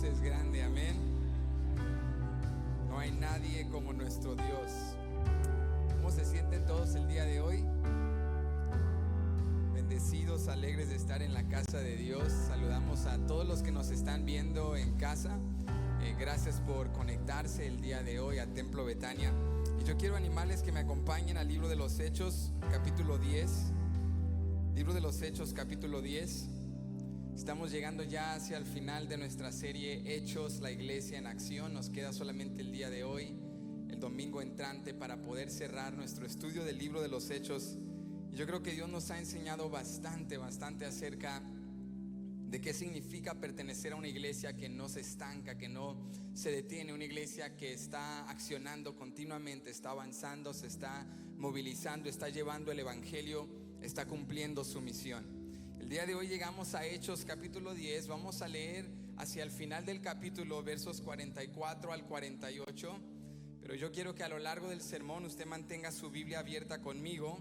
Jesús es grande, amén. No hay nadie como nuestro Dios. ¿Cómo se sienten todos el día de hoy? Bendecidos, alegres de estar en la casa de Dios. Saludamos a todos los que nos están viendo en casa. Gracias por conectarse el día de hoy a Templo Betania. Y yo quiero animarles que me acompañen al libro de los Hechos, capítulo 10. Libro de los Hechos, capítulo 10. Estamos llegando ya hacia el final de nuestra serie Hechos, la iglesia en acción. Nos queda solamente el día de hoy, el domingo entrante, para poder cerrar nuestro estudio del libro de los Hechos. Y yo creo que Dios nos ha enseñado bastante acerca de qué significa pertenecer a una iglesia que no se estanca, que no se detiene, una iglesia que está accionando continuamente, está avanzando, se está movilizando, está llevando el evangelio, está cumpliendo su misión. El día de hoy llegamos a Hechos capítulo 10, vamos a leer hacia el final del capítulo versos 44 al 48, pero yo quiero que a lo largo del sermón usted mantenga su Biblia abierta conmigo,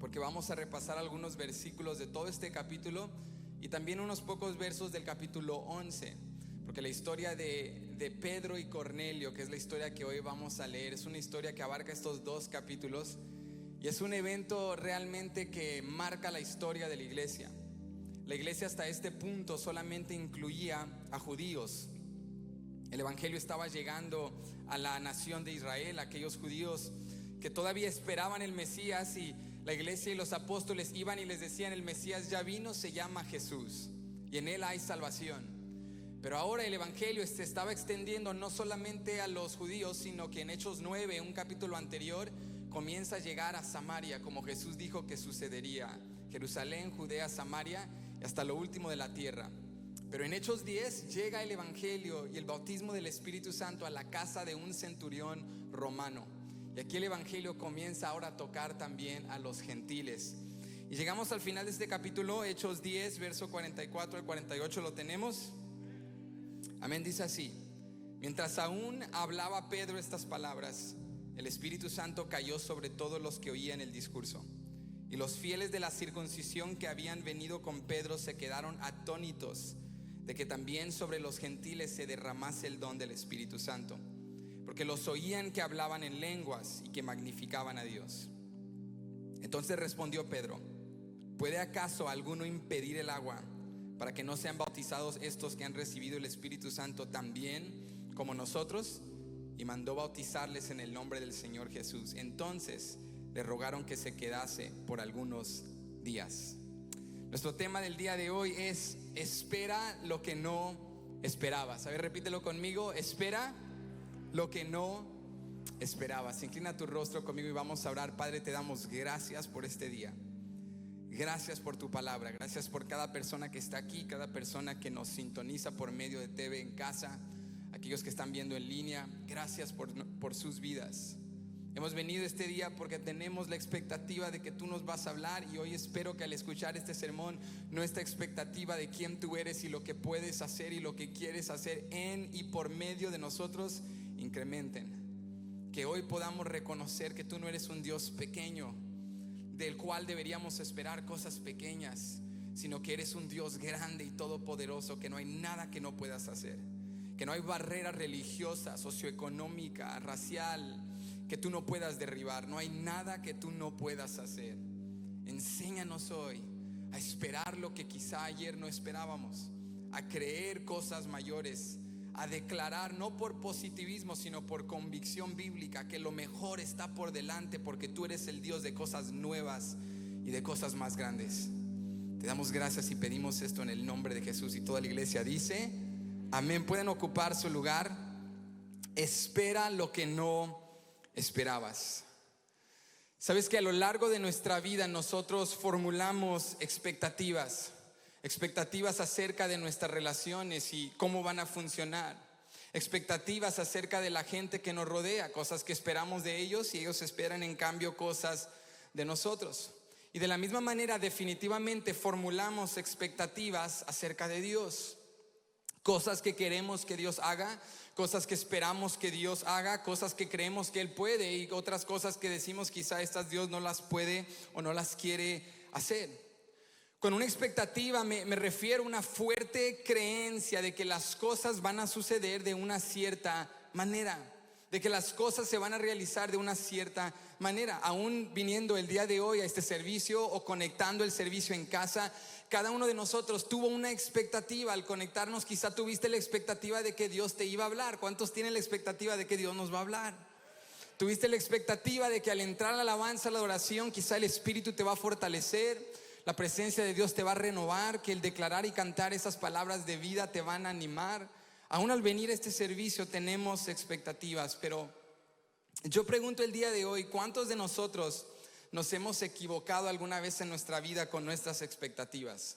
porque vamos a repasar algunos versículos de todo este capítulo y también unos pocos versos del capítulo 11, porque la historia de Pedro y Cornelio, que es la historia que hoy vamos a leer, es una historia que abarca estos dos capítulos. Y es un evento realmente que marca la historia de la iglesia. La iglesia hasta este punto solamente incluía a judíos. El evangelio estaba llegando a la nación de Israel, aquellos judíos que todavía esperaban el Mesías, y la iglesia y los apóstoles iban y les decían: el Mesías ya vino, se llama Jesús y en él hay salvación. Pero ahora el evangelio se estaba extendiendo no solamente a los judíos, sino que en Hechos 9, un capítulo anterior, comienza a llegar a Samaria, como Jesús dijo que sucedería: Jerusalén, Judea, Samaria y hasta lo último de la tierra. Pero en Hechos 10 llega el evangelio y el bautismo del Espíritu Santo a la casa de un centurión romano. Y aquí el evangelio comienza ahora a tocar también a los gentiles. Y llegamos al final de este capítulo, Hechos 10, verso 44 al 48, ¿lo tenemos? Amén, dice así: mientras aún hablaba Pedro estas palabras, el Espíritu Santo cayó sobre todos los que oían el discurso. Y los fieles de la circuncisión que habían venido con Pedro se quedaron atónitos de que también sobre los gentiles se derramase el don del Espíritu Santo, porque los oían que hablaban en lenguas y que magnificaban a Dios. Entonces respondió Pedro: ¿puede acaso alguno impedir el agua para que no sean bautizados estos que han recibido el Espíritu Santo también como nosotros? Y mandó bautizarles en el nombre del Señor Jesús. Entonces le rogaron que se quedase por algunos días. Nuestro tema del día de hoy es: espera lo que no esperabas. A ver, repítelo conmigo: espera lo que no esperabas. Inclina tu rostro conmigo y vamos a orar. Padre, te damos gracias por este día. Gracias por tu palabra. Gracias por cada persona que está aquí, cada persona que nos sintoniza por medio de TV en casa, aquellos que están viendo en línea. Gracias por sus vidas. Hemos venido este día porque tenemos la expectativa de que tú nos vas a hablar, y hoy espero que al escuchar este sermón nuestra expectativa de quién tú eres y lo que puedes hacer y lo que quieres hacer en y por medio de nosotros incrementen. Que hoy podamos reconocer que tú no eres un Dios pequeño del cual deberíamos esperar cosas pequeñas, sino que eres un Dios grande y todopoderoso, que no hay nada que no puedas hacer, que no hay barrera religiosa, socioeconómica, racial que tú no puedas derribar. No hay nada que tú no puedas hacer. Enséñanos hoy a esperar lo que quizá ayer no esperábamos, a creer cosas mayores, a declarar no por positivismo sino por convicción bíblica que lo mejor está por delante, porque tú eres el Dios de cosas nuevas y de cosas más grandes. Te damos gracias y pedimos esto en el nombre de Jesús, y toda la iglesia dice amén. Pueden ocupar su lugar. Espera lo que no esperabas. Sabes que a lo largo de nuestra vida nosotros formulamos expectativas acerca de nuestras relaciones y cómo van a funcionar, expectativas acerca de la gente que nos rodea, cosas que esperamos de ellos y ellos esperan en cambio cosas de nosotros. Y de la misma manera definitivamente formulamos expectativas acerca de Dios, cosas que queremos que Dios haga, cosas que esperamos que Dios haga, cosas que creemos que Él puede, y otras cosas que decimos quizá estas Dios no las puede o no las quiere hacer. Con una expectativa me refiero a una fuerte creencia de que las cosas van a suceder de una cierta manera, de que las cosas se van a realizar de una cierta manera. Aún viniendo el día de hoy a este servicio o conectando el servicio en casa, cada uno de nosotros tuvo una expectativa. Al conectarnos quizá tuviste la expectativa de que Dios te iba a hablar. ¿Cuántos tienen la expectativa de que Dios nos va a hablar? Tuviste la expectativa de que al entrar a la alabanza, a la adoración, quizá el Espíritu te va a fortalecer, la presencia de Dios te va a renovar, que el declarar y cantar esas palabras de vida te van a animar. Aún al venir a este servicio tenemos expectativas, pero yo pregunto el día de hoy, ¿cuántos de nosotros nos hemos equivocado alguna vez en nuestra vida con nuestras expectativas?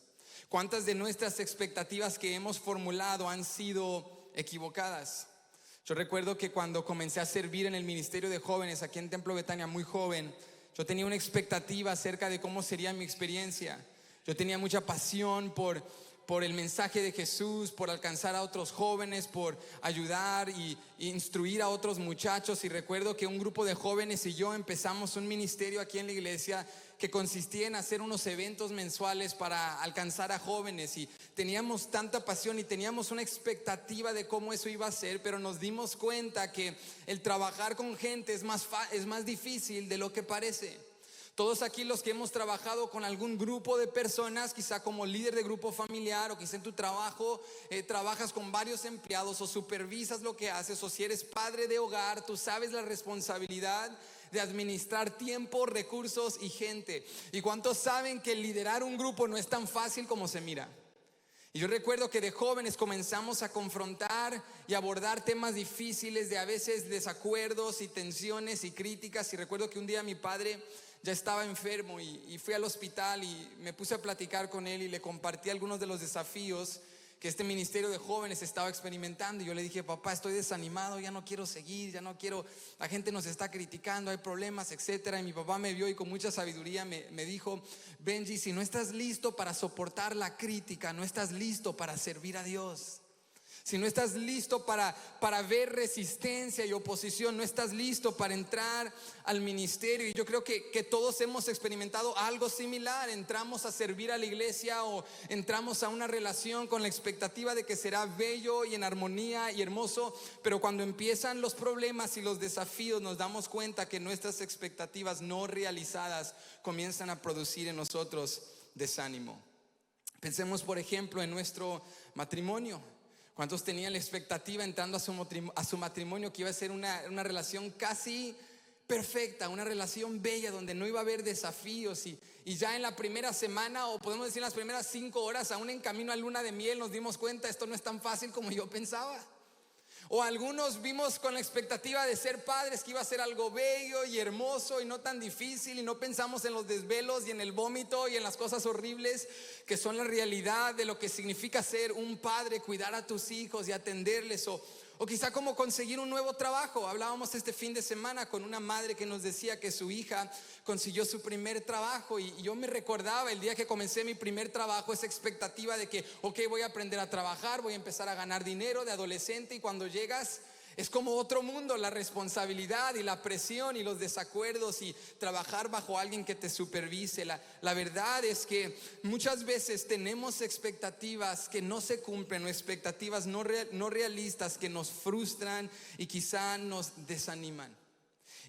¿Cuántas de nuestras expectativas que hemos formulado han sido equivocadas? Yo recuerdo que cuando comencé a servir en el ministerio de jóvenes aquí en Templo Betania, muy joven, yo tenía una expectativa acerca de cómo sería mi experiencia. Yo tenía mucha pasión por el mensaje de Jesús, por alcanzar a otros jóvenes, por ayudar y instruir a otros muchachos. Y recuerdo que un grupo de jóvenes y yo empezamos un ministerio aquí en la iglesia que consistía en hacer unos eventos mensuales para alcanzar a jóvenes, y teníamos tanta pasión y teníamos una expectativa de cómo eso iba a ser, pero nos dimos cuenta que el trabajar con gente es más difícil de lo que parece. Todos aquí los que hemos trabajado con algún grupo de personas, quizá como líder de grupo familiar, o quizá en tu trabajo trabajas con varios empleados o supervisas lo que haces, o si eres padre de hogar, tú sabes la responsabilidad de administrar tiempo, recursos y gente. ¿Y cuántos saben que liderar un grupo no es tan fácil como se mira? Y yo recuerdo que de jóvenes comenzamos a confrontar y abordar temas difíciles, de a veces desacuerdos y tensiones y críticas. Y recuerdo que un día mi padre ya estaba enfermo y fui al hospital y me puse a platicar con él y le compartí algunos de los desafíos que este ministerio de jóvenes estaba experimentando. Y yo le dije: papá, estoy desanimado, ya no quiero seguir, ya no quiero, la gente nos está criticando, hay problemas, etcétera. Y mi papá me vio y con mucha sabiduría me dijo: Benji, si no estás listo para soportar la crítica, no estás listo para servir a Dios. Si no estás listo para ver resistencia y oposición, no estás listo para entrar al ministerio. Y yo creo que todos hemos experimentado algo similar. Entramos a servir a la iglesia o entramos a una relación con la expectativa de que será bello y en armonía y hermoso, pero cuando empiezan los problemas y los desafíos nos damos cuenta que nuestras expectativas no realizadas comienzan a producir en nosotros desánimo. Pensemos por ejemplo en nuestro matrimonio. ¿Cuántos tenían la expectativa entrando a su matrimonio que iba a ser una relación casi perfecta, una relación bella donde no iba a haber desafíos? Y ya en la primera semana, o podemos decir en las primeras 5 horas, aún en camino a luna de miel, nos dimos cuenta: esto no es tan fácil como yo pensaba. O algunos vimos con la expectativa de ser padres que iba a ser algo bello y hermoso y no tan difícil, y no pensamos en los desvelos y en el vómito y en las cosas horribles que son la realidad de lo que significa ser un padre, cuidar a tus hijos y atenderles, o quizá como conseguir un nuevo trabajo. Hablábamos este fin de semana con una madre que nos decía que su hija consiguió su primer trabajo, y yo me recordaba el día que comencé mi primer trabajo, esa expectativa de que voy a aprender a trabajar, voy a empezar a ganar dinero de adolescente, y cuando llegas es como otro mundo, la responsabilidad y la presión y los desacuerdos y trabajar bajo alguien que te supervise. La verdad es que muchas veces tenemos expectativas que no se cumplen, o expectativas no realistas que nos frustran y quizá nos desaniman.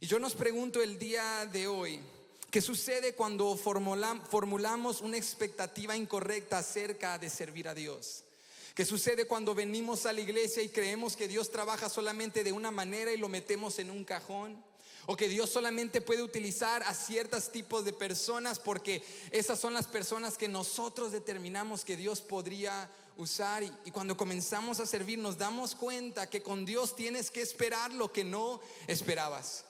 Y yo nos pregunto el día de hoy: ¿qué sucede cuando formulamos una expectativa incorrecta acerca de servir a Dios? ¿Qué sucede cuando venimos a la iglesia y creemos que Dios trabaja solamente de una manera y lo metemos en un cajón? O que Dios solamente puede utilizar a ciertos tipos de personas porque esas son las personas que nosotros determinamos que Dios podría usar. Y cuando comenzamos a servir nos damos cuenta que con Dios tienes que esperar lo que no esperabas.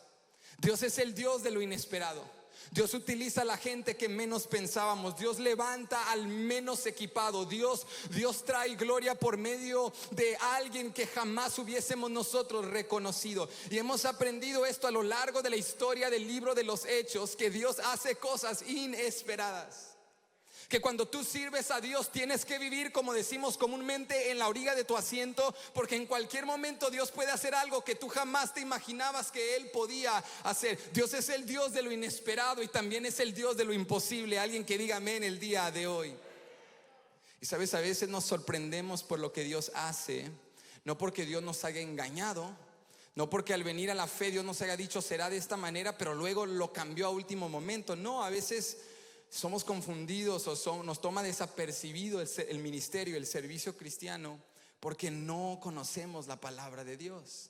Dios es el Dios de lo inesperado. Dios utiliza a la gente que menos pensábamos. Dios levanta al menos equipado. Dios trae gloria por medio de alguien que jamás hubiésemos nosotros reconocido. Y hemos aprendido esto a lo largo de la historia del libro de los Hechos, que Dios hace cosas inesperadas. Que cuando tú sirves a Dios tienes que vivir, como decimos comúnmente, en la orilla de tu asiento, porque en cualquier momento Dios puede hacer algo que tú jamás te imaginabas que Él podía hacer. Dios es el Dios de lo inesperado y también es el Dios de lo imposible. Alguien que diga amén el día de hoy. Y sabes, a veces nos sorprendemos por lo que Dios hace, no porque Dios nos haya engañado, no porque al venir a la fe Dios nos haya dicho será de esta manera, pero luego lo cambió a último momento. No, a veces somos confundidos o nos toma desapercibido el ministerio, el servicio cristiano, porque no conocemos la palabra de Dios.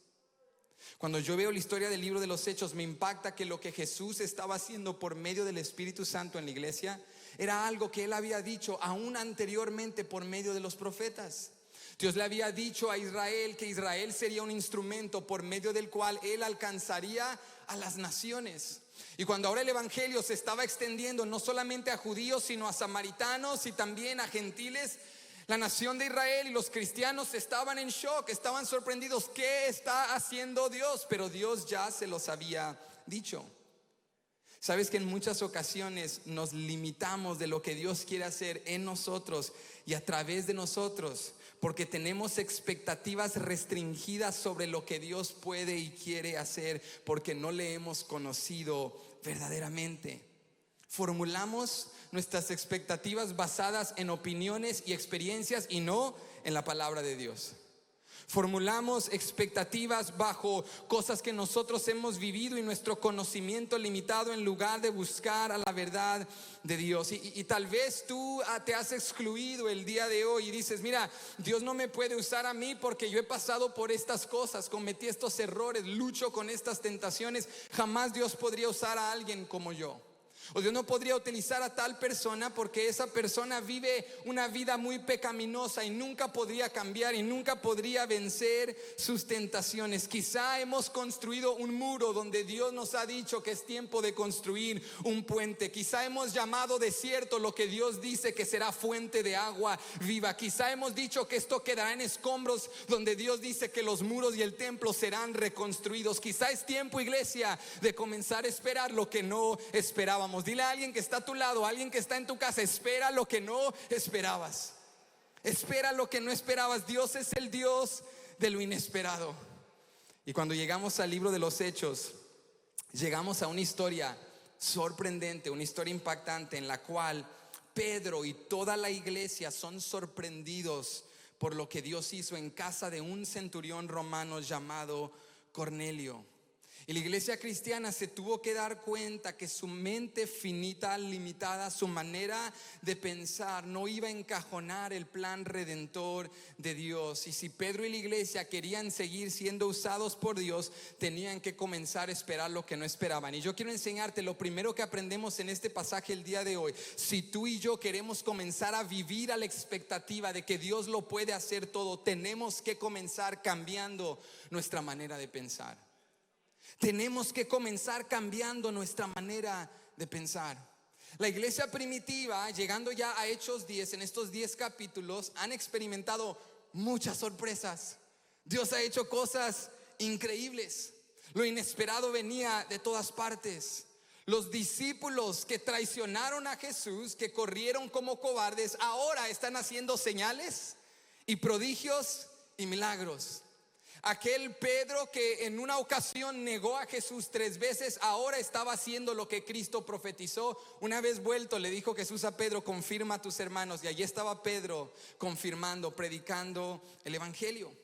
Cuando yo veo la historia del libro de los Hechos, me impacta que lo que Jesús estaba haciendo por medio del Espíritu Santo en la iglesia era algo que Él había dicho aún anteriormente por medio de los profetas. Dios le había dicho a Israel que Israel sería un instrumento por medio del cual Él alcanzaría a las naciones. Y cuando ahora el evangelio se estaba extendiendo no solamente a judíos, sino a samaritanos y también a gentiles, la nación de Israel y los cristianos estaban en shock, estaban sorprendidos. ¿Qué está haciendo Dios? Pero Dios ya se los había dicho. Sabes que en muchas ocasiones nos limitamos de lo que Dios quiere hacer en nosotros y a través de nosotros, porque tenemos expectativas restringidas sobre lo que Dios puede y quiere hacer, porque no le hemos conocido verdaderamente. Formulamos nuestras expectativas basadas en opiniones y experiencias y no en la palabra de Dios. Formulamos expectativas bajo cosas que nosotros hemos vivido y nuestro conocimiento limitado, en lugar de buscar a la verdad de Dios. Y tal vez tú te has excluido el día de hoy y dices: mira, Dios no me puede usar a mí porque yo he pasado por estas cosas, cometí estos errores, lucho con estas tentaciones. Jamás Dios podría usar a alguien como yo. O Dios no podría utilizar a tal persona porque esa persona vive una vida muy pecaminosa y nunca podría cambiar y nunca podría vencer sus tentaciones. Quizá hemos construido un muro donde Dios nos ha dicho que es tiempo de construir un puente. Quizá hemos llamado desierto lo que Dios dice que será fuente de agua viva. Quizá hemos dicho que esto quedará en escombros donde Dios dice que los muros y el templo serán reconstruidos. Quizá es tiempo, iglesia, de comenzar a esperar lo que no esperábamos. Dile a alguien que está a tu lado, a alguien que está en tu casa: espera lo que no esperabas. Espera lo que no esperabas. Dios es el Dios de lo inesperado. Y cuando llegamos al libro de los Hechos, llegamos a una historia sorprendente, una historia impactante, en la cual Pedro y toda la iglesia son sorprendidos por lo que Dios hizo en casa de un centurión romano llamado Cornelio. Y la iglesia cristiana se tuvo que dar cuenta que su mente finita, limitada, su manera de pensar no iba a encajonar el plan redentor de Dios. Y si Pedro y la iglesia querían seguir siendo usados por Dios, tenían que comenzar a esperar lo que no esperaban. Y yo quiero enseñarte lo primero que aprendemos en este pasaje el día de hoy. Si tú y yo queremos comenzar a vivir a la expectativa de que Dios lo puede hacer todo, tenemos que comenzar cambiando nuestra manera de pensar. Tenemos que comenzar cambiando nuestra manera de pensar. La iglesia primitiva, llegando ya a Hechos 10, en estos 10 capítulos, han experimentado muchas sorpresas. Dios ha hecho cosas increíbles. Lo inesperado venía de todas partes. Los discípulos que traicionaron a Jesús, que corrieron como cobardes, ahora están haciendo señales y prodigios y milagros. Aquel Pedro que en una ocasión negó a Jesús 3 veces, ahora estaba haciendo lo que Cristo profetizó. Una vez vuelto, le dijo Jesús a Pedro: confirma a tus hermanos. Y allí estaba Pedro confirmando, predicando el evangelio.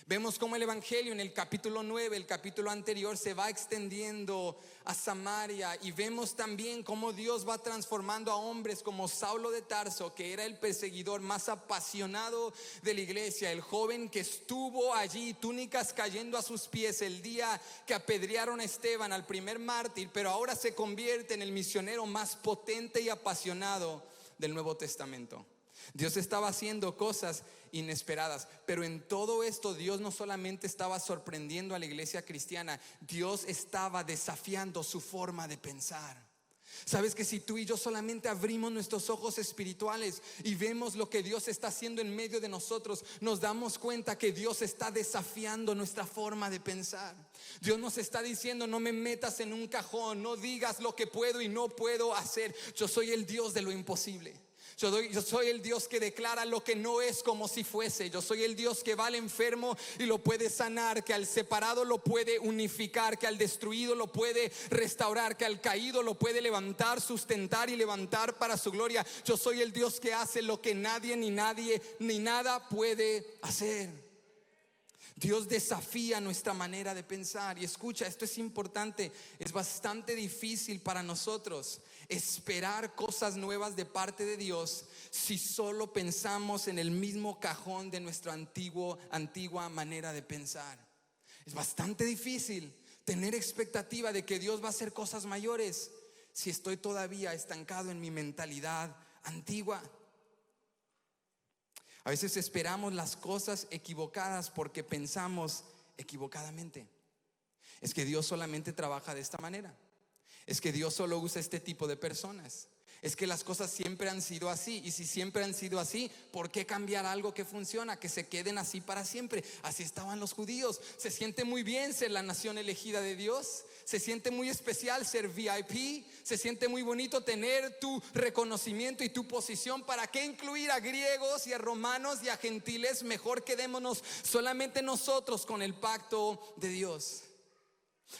Vemos cómo el evangelio en el capítulo 9, el capítulo anterior, se va extendiendo a Samaria. Y vemos también cómo Dios va transformando a hombres como Saulo de Tarso, que era el perseguidor más apasionado de la iglesia, el joven que estuvo allí, túnicas cayendo a sus pies, el día que apedrearon a Esteban, al primer mártir, pero ahora se convierte en el misionero más potente y apasionado del Nuevo Testamento. Dios estaba haciendo cosas inesperadas, pero en todo esto Dios no solamente estaba sorprendiendo a la iglesia cristiana, Dios estaba desafiando su forma de pensar. Sabes que si tú y yo solamente abrimos nuestros ojos espirituales y vemos lo que Dios está haciendo en medio de nosotros, nos damos cuenta que Dios está desafiando nuestra forma de pensar. Dios nos está diciendo: no me metas en un cajón, no digas lo que puedo y no puedo hacer. Yo soy el Dios de lo imposible. Yo soy el Dios que declara lo que no es como si fuese. Yo soy el Dios que va al enfermo y lo puede sanar, que al separado lo puede unificar, que al destruido lo puede restaurar, que al caído lo puede levantar, sustentar y levantar para su gloria. Yo soy el Dios que hace lo que nadie ni nada puede hacer. Dios desafía nuestra manera de pensar. Y escucha, esto es importante. Es bastante difícil para nosotros esperar cosas nuevas de parte de Dios si solo pensamos en el mismo cajón de nuestra antigua manera de pensar. Es bastante difícil tener expectativa de que Dios va a hacer cosas mayores si estoy todavía estancado en mi mentalidad antigua. A veces esperamos las cosas equivocadas porque pensamos equivocadamente. Es que Dios solamente trabaja de esta manera. Es que Dios solo usa este tipo de personas. Es que las cosas siempre han sido así. Y si siempre han sido así, ¿por qué cambiar algo que funciona? Que se queden así para siempre. Así estaban los judíos. Se siente muy bien ser la nación elegida de Dios. Se siente muy especial ser VIP. Se siente muy bonito tener tu reconocimiento y tu posición. ¿Para qué incluir a griegos y a romanos y a gentiles? Mejor quedémonos solamente nosotros con el pacto de Dios.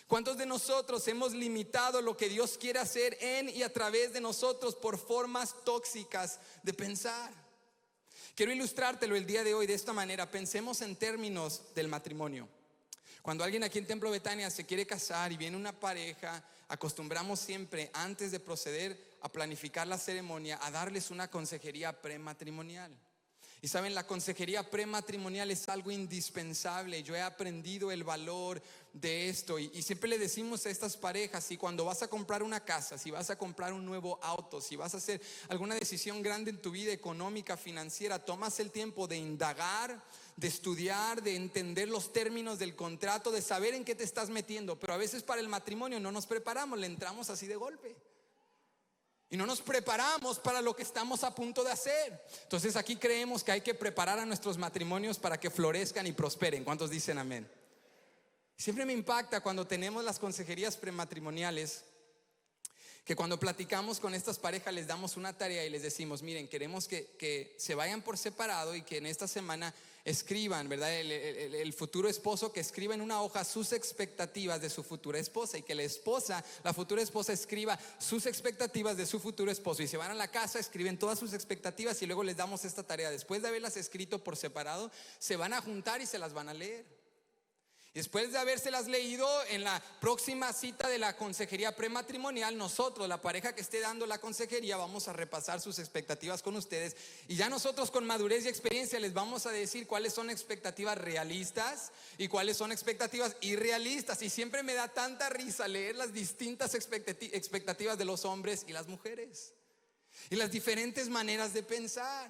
¿Cuántos de nosotros hemos limitado lo que Dios quiere hacer en y a través de nosotros por formas tóxicas de pensar? Quiero ilustrártelo el día de hoy de esta manera. Pensemos en términos del matrimonio. Cuando alguien aquí en Templo Betania se quiere casar y viene una pareja, acostumbramos siempre, antes de proceder a planificar la ceremonia, a darles una consejería prematrimonial. Y saben, la consejería prematrimonial es algo indispensable. Yo he aprendido el valor de esto y siempre le decimos a estas parejas: si cuando vas a comprar una casa, si vas a comprar un nuevo auto, si vas a hacer alguna decisión grande en tu vida económica, financiera, tomas el tiempo de indagar, de estudiar, de entender los términos del contrato, de saber en qué te estás metiendo. Pero a veces para el matrimonio no nos preparamos, le entramos así de golpe. Y no nos preparamos para lo que estamos a punto de hacer. Entonces aquí creemos que hay que preparar a nuestros matrimonios para que florezcan y prosperen. ¿Cuántos dicen amén? Siempre me impacta cuando tenemos las consejerías prematrimoniales, que cuando platicamos con estas parejas les damos una tarea y les decimos: miren, queremos que se vayan por separado y que en esta semana escriban, ¿verdad? El futuro esposo, que escriba en una hoja sus expectativas de su futura esposa, y que la futura esposa escriba sus expectativas de su futuro esposo. Y se van a la casa, escriben todas sus expectativas y luego les damos esta tarea. Después de haberlas escrito por separado, se van a juntar y se las van a leer. Y después de habérselas leído, en la próxima cita de la consejería prematrimonial, nosotros, la pareja que esté dando la consejería, vamos a repasar sus expectativas con ustedes. Y ya nosotros, con madurez y experiencia, les vamos a decir cuáles son expectativas realistas y cuáles son expectativas irrealistas. Y siempre me da tanta risa leer las distintas expectativas de los hombres y las mujeres, y las diferentes maneras de pensar.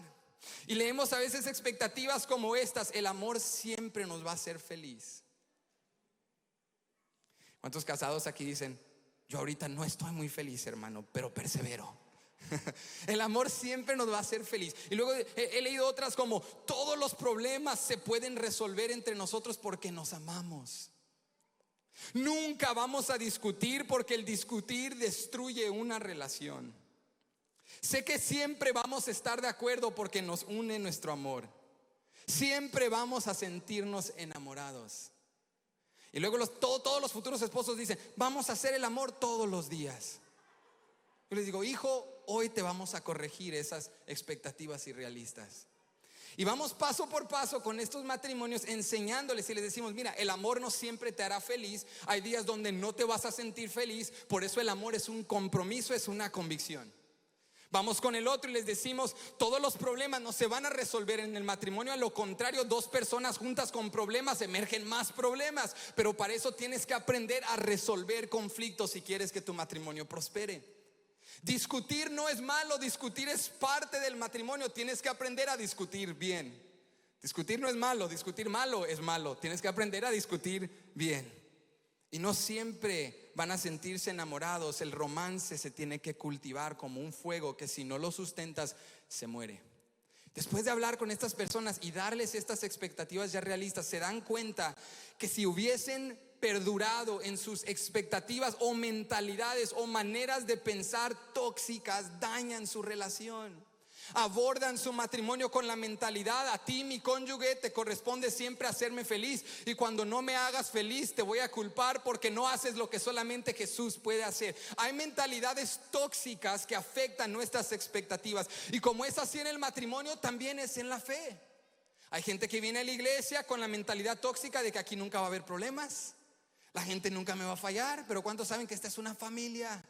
Y leemos a veces expectativas como estas: el amor siempre nos va a hacer feliz. ¿Cuántos casados aquí dicen: yo ahorita no estoy muy feliz, hermano, pero persevero? El amor siempre nos va a hacer feliz. Y luego he leído otras como: todos los problemas se pueden resolver entre nosotros porque nos amamos. Nunca vamos a discutir porque el discutir destruye una relación. Sé que siempre vamos a estar de acuerdo porque nos une nuestro amor. Siempre vamos a sentirnos enamorados. Y luego todos los futuros esposos dicen: vamos a hacer el amor todos los días. Yo les digo: hijo, hoy te vamos a corregir esas expectativas irrealistas. Y vamos paso por paso con estos matrimonios, enseñándoles y les decimos: mira, el amor no siempre te hará feliz. Hay días donde no te vas a sentir feliz. Por eso el amor es un compromiso, es una convicción. Vamos con el otro y les decimos: todos los problemas no se van a resolver en el matrimonio. A lo contrario, dos personas juntas con problemas emergen más problemas. Pero para eso tienes que aprender a resolver conflictos si quieres que tu matrimonio prospere. Discutir no es malo, discutir es parte del matrimonio. Tienes que aprender a discutir bien. Discutir no es malo, discutir malo es malo. Tienes que aprender a discutir bien. Y no siempre van a sentirse enamorados. El romance se tiene que cultivar como un fuego que, si no lo sustentas, se muere. Después de hablar con estas personas y darles estas expectativas ya realistas, se dan cuenta que si hubiesen perdurado en sus expectativas o mentalidades o maneras de pensar tóxicas, dañan su relación. Abordan su matrimonio con la mentalidad: a ti, mi cónyuge, te corresponde siempre hacerme feliz, y cuando no me hagas feliz te voy a culpar porque no haces lo que solamente Jesús puede hacer. Hay mentalidades tóxicas que afectan nuestras expectativas, y como es así en el matrimonio, también es en la fe. Hay gente que viene a la iglesia con la mentalidad tóxica de que aquí nunca va a haber problemas, la gente nunca me va a fallar. Pero ¿cuántos saben que esta es una familia?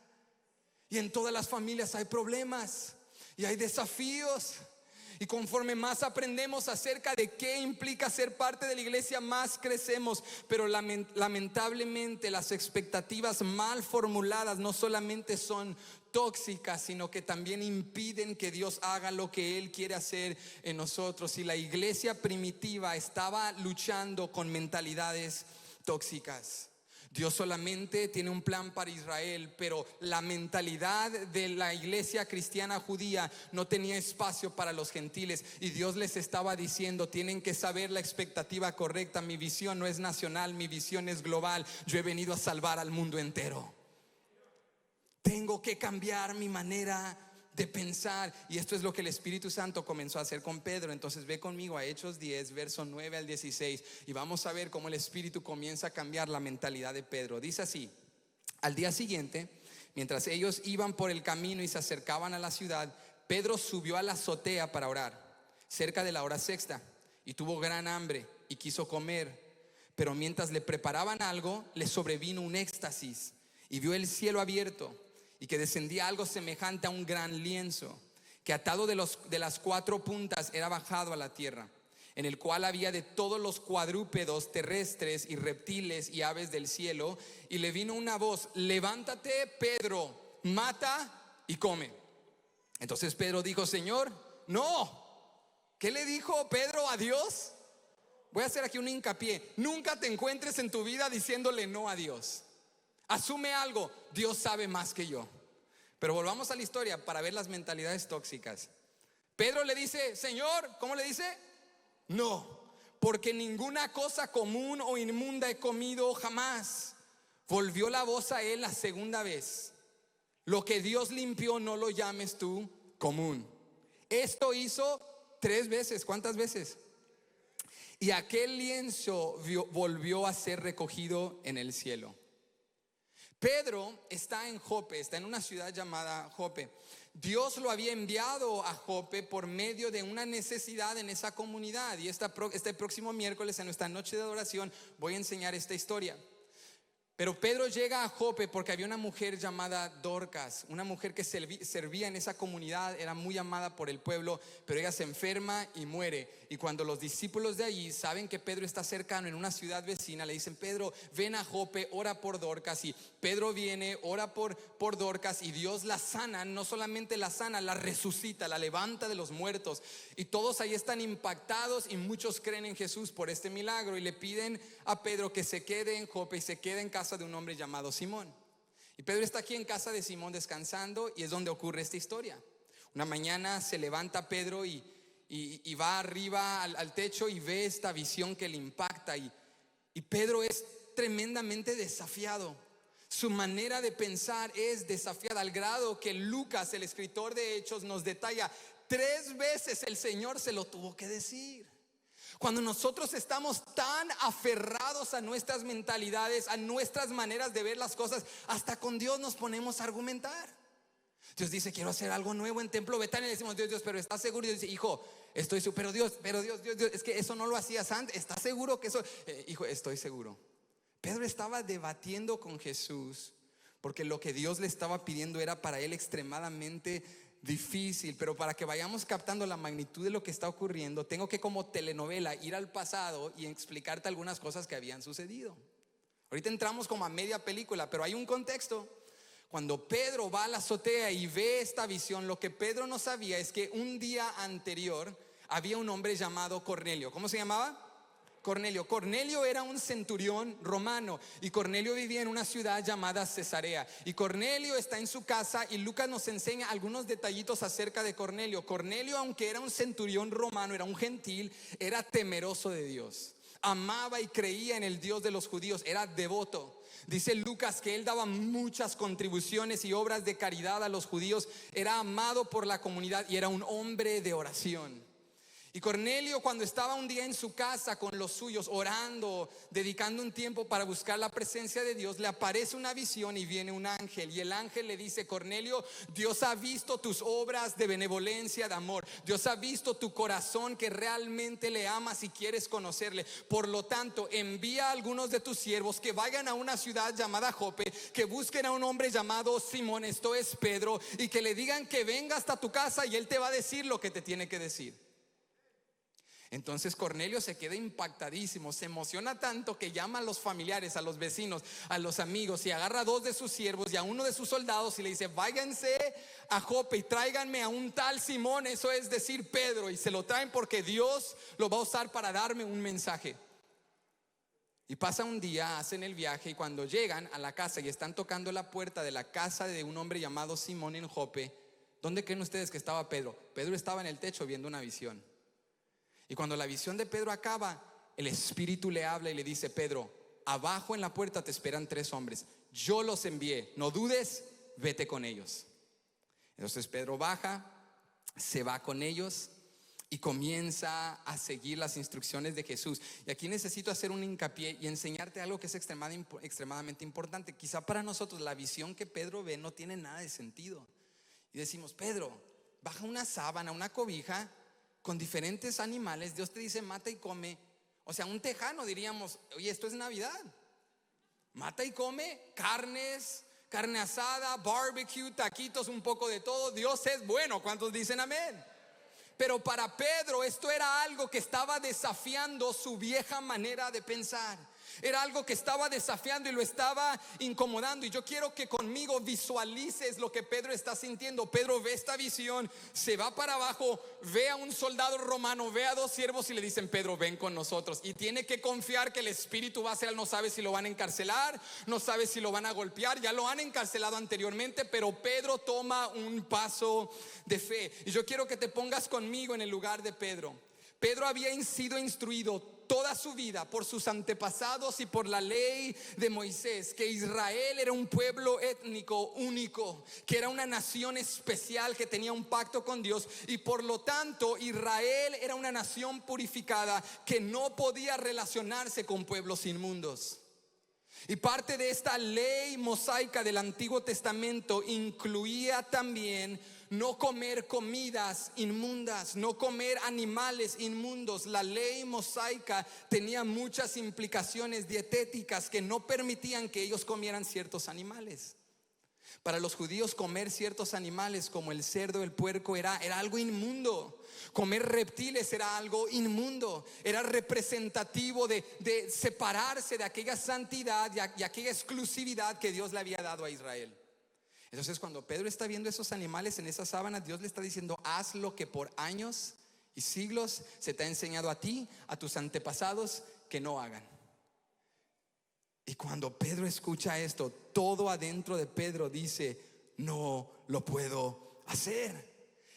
Y en todas las familias hay problemas y hay desafíos. Y conforme más aprendemos acerca de qué implica ser parte de la iglesia, más crecemos. Pero lamentablemente las expectativas mal formuladas no solamente son tóxicas, sino que también impiden que Dios haga lo que Él quiere hacer en nosotros. Y la iglesia primitiva estaba luchando con mentalidades tóxicas. Dios solamente tiene un plan para Israel, pero la mentalidad de la iglesia cristiana judía no tenía espacio para los gentiles, y Dios les estaba diciendo: tienen que saber la expectativa correcta. Mi visión no es nacional, mi visión es global. Yo he venido a salvar al mundo entero. Tengo que cambiar mi manera de pensar. Y esto es lo que el Espíritu Santo comenzó a hacer con Pedro. Entonces ve conmigo a Hechos 10, verso 9 al 16, y vamos a ver cómo el Espíritu comienza a cambiar la mentalidad de Pedro. Dice así: al día siguiente, mientras ellos iban por el camino y se acercaban a la ciudad, Pedro subió a la azotea para orar, cerca de la hora sexta, y tuvo gran hambre y quiso comer. Pero mientras le preparaban algo, le sobrevino un éxtasis, y vio el cielo abierto, y que descendía algo semejante a un gran lienzo, que atado de las cuatro puntas era bajado a la tierra, en el cual había de todos los cuadrúpedos terrestres y reptiles y aves del cielo. Y le vino una voz: levántate, Pedro, mata y come. Entonces Pedro dijo: Señor, no. ¿Qué le dijo Pedro a Dios? Voy a hacer aquí un hincapié: nunca te encuentres en tu vida diciéndole no a Dios. Asume algo: Dios sabe más que yo. Pero volvamos a la historia para ver las mentalidades tóxicas. Pedro le dice: Señor, ¿cómo le dice? No, porque ninguna cosa común o inmunda he comido jamás. Volvió la voz a él la segunda vez: lo que Dios limpió no lo llames tú común. Esto hizo 3 veces. ¿Cuántas veces? Y aquel lienzo volvió a ser recogido en el cielo. Pedro está en Jope, está en una ciudad llamada Jope. Dios lo había enviado a Jope por medio de una necesidad en esa comunidad. Y este próximo miércoles, en nuestra noche de adoración, voy a enseñar esta historia. Pero Pedro llega a Jope porque había una mujer llamada Dorcas, una mujer que servía en esa comunidad, era muy amada por el pueblo, pero ella se enferma y muere. Y cuando los discípulos de allí saben que Pedro está cercano en una ciudad vecina, le dicen: Pedro, ven a Jope, ora por Dorcas. Y Pedro viene, ora por Dorcas, y Dios la sana. No solamente la sana, la resucita, la levanta de los muertos. Y todos ahí están impactados, y muchos creen en Jesús por este milagro, y le piden a Pedro que se quede en Jope y se quede en casa de un hombre llamado Simón. Y Pedro está aquí en casa de Simón descansando, y es donde ocurre esta historia. Una mañana se levanta Pedro y va arriba al techo y ve esta visión que le impacta, y Pedro es tremendamente desafiado. Su manera de pensar es desafiada, al grado que Lucas, el escritor de Hechos, nos detalla: 3 veces el Señor se lo tuvo que decir. Cuando nosotros estamos tan aferrados a nuestras mentalidades, a nuestras maneras de ver las cosas, hasta con Dios nos ponemos a argumentar. Dios dice: quiero hacer algo nuevo en Templo Betania. Le decimos: Dios, pero ¿estás seguro? Y Dios dice: hijo, estoy seguro. Pero Dios, es que eso no lo hacías antes. ¿Estás seguro que eso? Hijo, estoy seguro. Pedro estaba debatiendo con Jesús porque lo que Dios le estaba pidiendo era para él extremadamente difícil. Pero para que vayamos captando la magnitud de lo que está ocurriendo, tengo que, como telenovela, ir al pasado y explicarte algunas cosas que habían sucedido. Ahorita entramos como a media película, pero hay un contexto. Cuando Pedro va a la azotea y ve esta visión, lo que Pedro no sabía es que un día anterior había un hombre llamado Cornelio. ¿Cómo se llamaba? Cornelio. Cornelio era un centurión romano, y Cornelio vivía en una ciudad llamada Cesarea. Y Cornelio está en su casa, y Lucas nos enseña algunos detallitos acerca de Cornelio. Cornelio, aunque era un centurión romano, era un gentil, era temeroso de Dios. Amaba y creía en el Dios de los judíos, era devoto. Dice Lucas que él daba muchas contribuciones y obras de caridad a los judíos. Era amado por la comunidad y era un hombre de oración. Y Cornelio, cuando estaba un día en su casa con los suyos, orando, dedicando un tiempo para buscar la presencia de Dios, le aparece una visión y viene un ángel. Y el ángel le dice: Cornelio, Dios ha visto tus obras de benevolencia, de amor. Dios ha visto tu corazón, que realmente le amas y quieres conocerle. Por lo tanto, envía a algunos de tus siervos que vayan a una ciudad llamada Jope, que busquen a un hombre llamado Simón, esto es Pedro, y que le digan que venga hasta tu casa y él te va a decir lo que te tiene que decir. Entonces Cornelio se queda impactadísimo, se emociona tanto que llama a los familiares, a los vecinos, a los amigos, y agarra a 2 de sus siervos y a uno de sus soldados y le dice: váyanse a Jope y tráiganme a un tal Simón, eso es decir, Pedro. Y se lo traen porque Dios lo va a usar para darme un mensaje. Y pasa un día, hacen el viaje, y cuando llegan a la casa y están tocando la puerta de la casa de un hombre llamado Simón en Jope, ¿dónde creen ustedes que estaba Pedro? Pedro estaba en el techo viendo una visión. Y cuando la visión de Pedro acaba, el Espíritu le habla y le dice: Pedro, abajo en la puerta te esperan 3 hombres. Yo los envié, no dudes, vete con ellos. Entonces Pedro baja, se va con ellos y comienza a seguir las instrucciones de Jesús. Y aquí necesito hacer un hincapié y enseñarte algo que es extremadamente importante. Quizá para nosotros la visión que Pedro ve no tiene nada de sentido. Y decimos: Pedro, baja una sábana, una cobija con diferentes animales. Dios te dice: mata y come. O sea, un tejano diríamos: oye, esto es Navidad. Mata y come carnes, carne asada, barbecue, taquitos, un poco de todo. Dios es bueno. ¿Cuántos dicen amén? Pero para Pedro esto era algo que estaba desafiando su vieja manera de pensar. Era algo que estaba desafiando y lo estaba incomodando. Y yo quiero que conmigo visualices lo que Pedro está sintiendo. Pedro ve esta visión, se va para abajo, ve a un soldado romano, ve a 2 siervos y le dicen: Pedro, ven con nosotros. Y tiene que confiar que el Espíritu va a hacer. No sabe si lo van a encarcelar, no sabe si lo van a golpear. Ya lo han encarcelado anteriormente, pero Pedro toma un paso de fe. Y yo quiero que te pongas conmigo en el lugar de Pedro. Pedro había sido instruido toda su vida por sus antepasados y por la ley de Moisés, que Israel era un pueblo étnico único, que era una nación especial, que tenía un pacto con Dios, y por lo tanto Israel era una nación purificada que no podía relacionarse con pueblos inmundos. Y parte de esta ley mosaica del Antiguo Testamento incluía también no comer comidas inmundas, no comer animales inmundos. La ley mosaica tenía muchas implicaciones dietéticas que no permitían que ellos comieran ciertos animales. Para los judíos, comer ciertos animales como el cerdo, el puerco era algo inmundo. Comer reptiles era algo inmundo. Era representativo de separarse de aquella santidad y aquella exclusividad que Dios le había dado a Israel. Entonces, cuando Pedro está viendo esos animales en esa sábana, Dios le está diciendo: haz lo que por años y siglos se te ha enseñado a ti, a tus antepasados, que no hagan. Y cuando Pedro escucha esto, todo adentro de Pedro dice: no lo puedo hacer.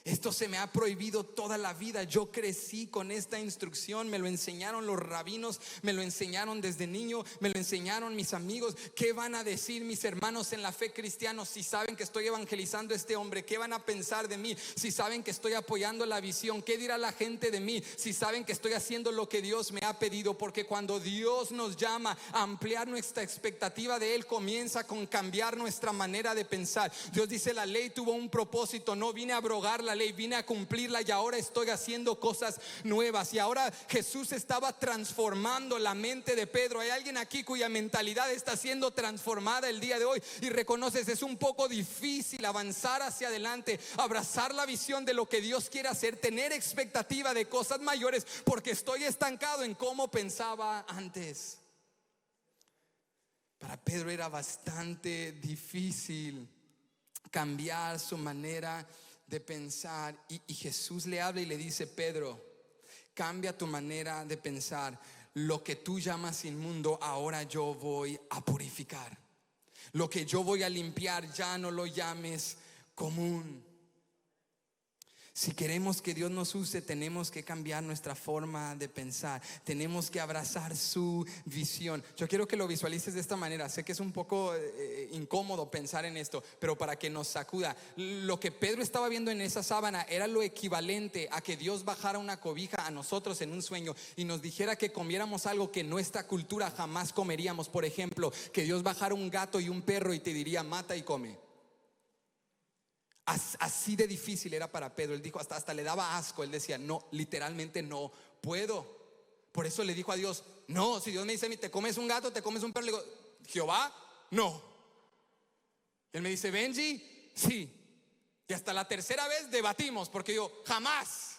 Esto se me ha prohibido toda la vida. Yo crecí con esta instrucción, me lo enseñaron los rabinos, me lo enseñaron desde niño, me lo enseñaron mis amigos. ¿Qué van a decir mis hermanos en la fe cristiana si saben que estoy evangelizando a este hombre? ¿Qué van a pensar de mí si saben que estoy apoyando la visión? ¿Qué dirá la gente de mí si saben que estoy haciendo lo que Dios me ha pedido? Porque cuando Dios nos llama a ampliar nuestra expectativa de Él, comienza con cambiar nuestra manera de pensar. Dios dice: la ley tuvo un propósito, no vine a abrogar la ley, vine a cumplirla, y ahora estoy haciendo cosas nuevas. Y ahora Jesús estaba transformando la mente de Pedro. Hay alguien aquí cuya mentalidad está siendo transformada el día de hoy y reconoces: es un poco difícil avanzar hacia adelante, abrazar la visión de lo que Dios quiere hacer, tener expectativa de cosas mayores, porque estoy estancado en cómo pensaba antes. Para Pedro era bastante difícil cambiar su manera de pensar, y Jesús le habla y le dice: Pedro, cambia tu manera de pensar. Lo que tú llamas inmundo, ahora yo voy a purificar. Lo que yo voy a limpiar, ya no lo llames común. Si queremos que Dios nos use, tenemos que cambiar nuestra forma de pensar. Tenemos que abrazar su visión. Yo quiero que lo visualices de esta manera. Sé que es un poco incómodo pensar en esto, pero para que nos sacuda. Lo que Pedro estaba viendo en esa sábana era lo equivalente a que Dios bajara una cobija a nosotros en un sueño y nos dijera que comiéramos algo que nuestra cultura jamás comeríamos. Por ejemplo, que Dios bajara un gato y un perro y te diría: mata y come. Así de difícil era para Pedro. Él dijo, hasta le daba asco. Él decía: no, literalmente no puedo. Por eso le dijo a Dios: no, si Dios me dice a mí, te comes un gato, te comes un perro, le digo: Jehová, no. Él me dice: Benji, sí. Y hasta la tercera vez debatimos, porque yo: jamás.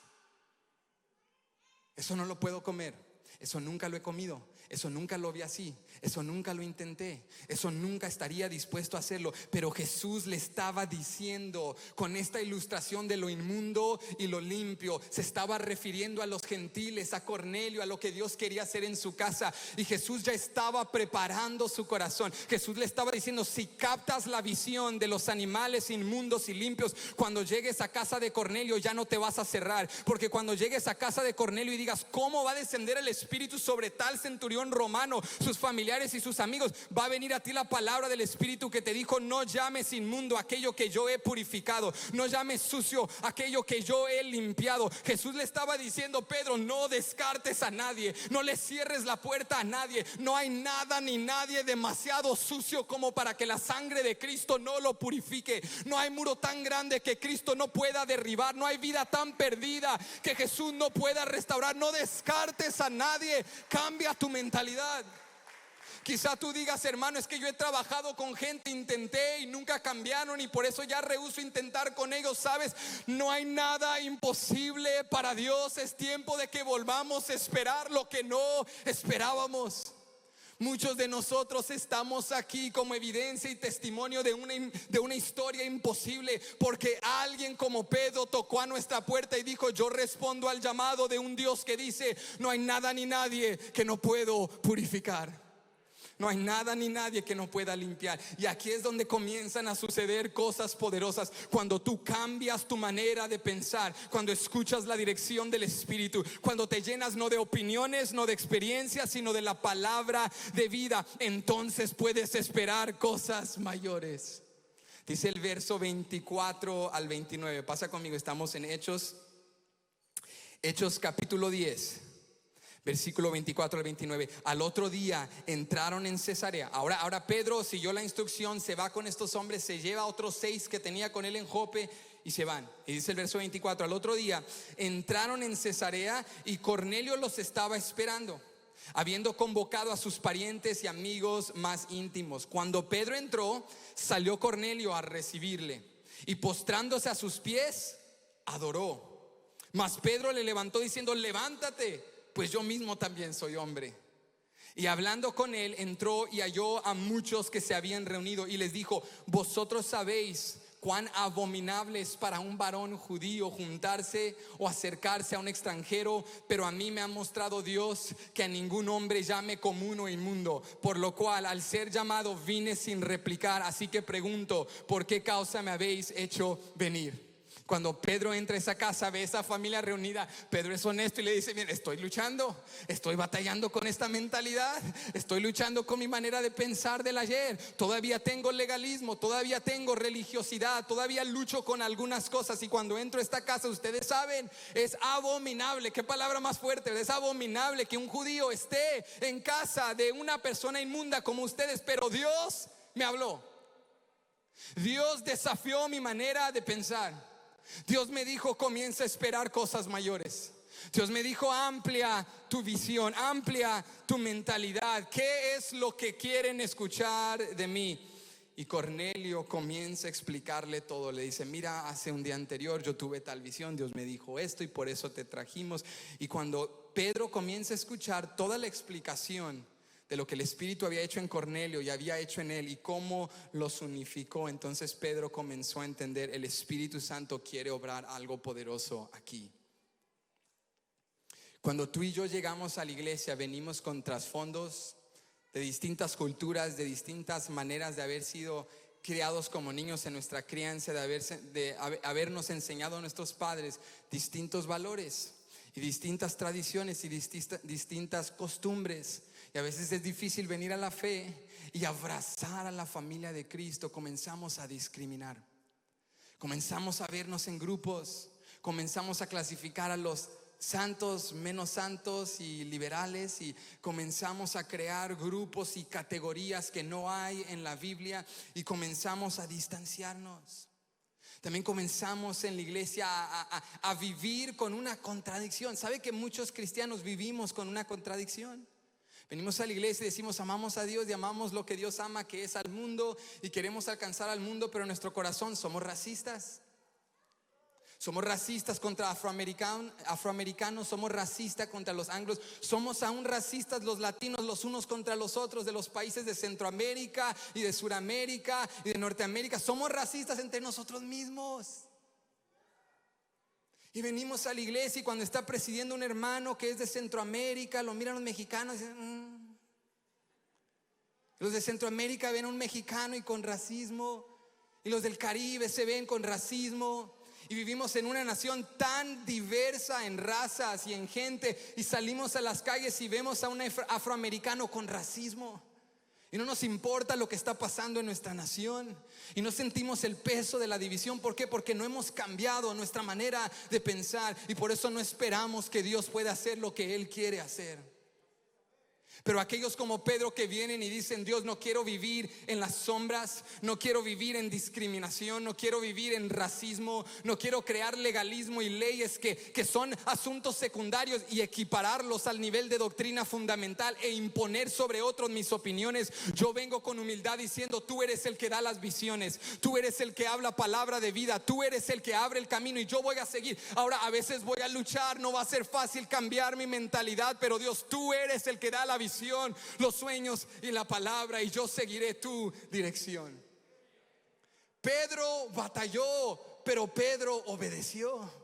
Eso no lo puedo comer. Eso nunca lo he comido. Eso nunca lo vi así. Eso nunca lo intenté. Eso nunca estaría dispuesto a hacerlo. Pero Jesús le estaba diciendo, con esta ilustración de lo inmundo y lo limpio, se estaba refiriendo a los gentiles, a Cornelio, a lo que Dios quería hacer en su casa. Y Jesús ya estaba preparando su corazón. Jesús le estaba diciendo: si captas la visión de los animales inmundos y limpios, cuando llegues a casa de Cornelio ya no te vas a cerrar. Porque cuando llegues a casa de Cornelio y digas: ¿cómo va a descender el Espíritu sobre tal centurión romano, sus familiares y sus amigos? Va a venir a ti la palabra del Espíritu que te dijo: no llames inmundo aquello que yo he purificado, no llames sucio aquello que yo he limpiado. Jesús le estaba diciendo: Pedro, no descartes a nadie, no le cierres la puerta a nadie. No hay nada ni nadie demasiado sucio como para que la sangre de Cristo no lo purifique. No hay muro tan grande que Cristo no pueda derribar. No hay vida tan perdida que Jesús no pueda restaurar. No descartes a nadie. Cambia tu mentalidad. Quizá tú digas: hermano, es que yo he trabajado con gente, intenté y nunca cambiaron, y por eso ya rehúso intentar con ellos. Sabes, no hay nada imposible para Dios. Es tiempo de que volvamos a esperar lo que no esperábamos. Muchos de nosotros estamos aquí como evidencia y testimonio de una historia imposible, porque alguien como Pedro tocó a nuestra puerta y dijo: yo respondo al llamado de un Dios que dice: no hay nada ni nadie que no puedo purificar. No hay nada ni nadie que no pueda limpiar. Y aquí es donde comienzan a suceder cosas poderosas. Cuando tú cambias tu manera de pensar, cuando escuchas la dirección del Espíritu, cuando te llenas no de opiniones, no de experiencias, sino de la palabra de vida, entonces puedes esperar cosas mayores. Dice el verso 24 al 29. Pasa conmigo, estamos en Hechos capítulo 10. Versículo 24 al 29. Al otro día entraron en Cesarea. Ahora Pedro siguió la instrucción, se va con estos hombres, se lleva a otros 6 que tenía con él en Jope y se van. Y dice el verso 24: al otro día entraron en Cesarea y Cornelio los estaba esperando, habiendo convocado a sus parientes y amigos más íntimos. Cuando Pedro entró, salió Cornelio a recibirle y postrándose a sus pies, adoró. Mas Pedro le levantó diciendo: levántate, pues yo mismo también soy hombre. Y hablando con él, entró y halló a muchos que se habían reunido y les dijo: vosotros sabéis cuán abominable es para un varón judío juntarse o acercarse a un extranjero, pero a mí me ha mostrado Dios que a ningún hombre llame común o inmundo, por lo cual al ser llamado vine sin replicar. Así que pregunto: ¿por qué causa me habéis hecho venir? Cuando Pedro entra a esa casa, ve a esa familia reunida, Pedro es honesto y le dice: bien, estoy luchando, estoy batallando con esta mentalidad, estoy luchando con mi manera de pensar del ayer. Todavía tengo legalismo, todavía tengo religiosidad, todavía lucho con algunas cosas. Y cuando entro a esta casa, ustedes saben, es abominable. Qué palabra más fuerte. Es abominable que un judío esté en casa de una persona inmunda como ustedes. Pero Dios me habló. Dios desafió mi manera de pensar. Dios me dijo: comienza a esperar cosas mayores. Dios me dijo: amplia tu visión, amplia tu mentalidad. ¿Qué es lo que quieren escuchar de mí? Y Cornelio comienza a explicarle todo. Le dice: mira, hace un día anterior yo tuve tal visión, Dios me dijo esto y por eso te trajimos. Y cuando Pedro comienza a escuchar toda la explicación de lo que el Espíritu había hecho en Cornelio y había hecho en él y cómo los unificó, entonces Pedro comenzó a entender: el Espíritu Santo quiere obrar algo poderoso aquí. Cuando tú y yo llegamos a la iglesia, venimos con trasfondos de distintas culturas, de distintas maneras de haber sido criados como niños en nuestra crianza, de habernos enseñado a nuestros padres distintos valores y distintas tradiciones y distintas costumbres. Y a veces es difícil venir a la fe y abrazar a la familia de Cristo. Comenzamos a discriminar, comenzamos a vernos en grupos, comenzamos a clasificar a los santos, menos santos y liberales, y comenzamos a crear grupos y categorías que no hay en la Biblia, y comenzamos a distanciarnos. También comenzamos en la iglesia a vivir con una contradicción. ¿Sabe que muchos cristianos vivimos con una contradicción? Venimos a la iglesia y decimos amamos a Dios y amamos lo que Dios ama, que es al mundo, y queremos alcanzar al mundo, pero en nuestro corazón somos racistas. Somos racistas contra afroamericanos, somos racistas contra los anglos, somos aún racistas los latinos los unos contra los otros, de los países de Centroamérica y de Suramérica y de Norteamérica. Somos racistas entre nosotros mismos. Y venimos a la iglesia y cuando está presidiendo un hermano que es de Centroamérica, lo miran los mexicanos y dicen, Los de Centroamérica ven a un mexicano y con racismo, y los del Caribe se ven con racismo. Y vivimos en una nación tan diversa en razas y en gente, y salimos a las calles y vemos a un afroamericano con racismo, y no nos importa lo que está pasando en nuestra nación, y no sentimos el peso de la división. ¿Por qué? Porque no hemos cambiado nuestra manera de pensar, y por eso no esperamos que Dios pueda hacer lo que Él quiere hacer. Pero aquellos como Pedro que vienen y dicen: Dios, no quiero vivir en las sombras, no quiero vivir en discriminación, no quiero vivir en racismo, no quiero crear legalismo y leyes que son asuntos secundarios y equipararlos al nivel de doctrina fundamental e imponer sobre otros mis opiniones. Yo vengo con humildad diciendo: tú eres el que da las visiones, tú eres el que habla palabra de vida, tú eres el que abre el camino, y yo voy a seguir. Ahora, a veces voy a luchar, no va a ser fácil cambiar mi mentalidad, pero Dios, tú eres el que da la visión, los sueños y la palabra, y yo seguiré tu dirección. Pedro batalló, pero Pedro obedeció.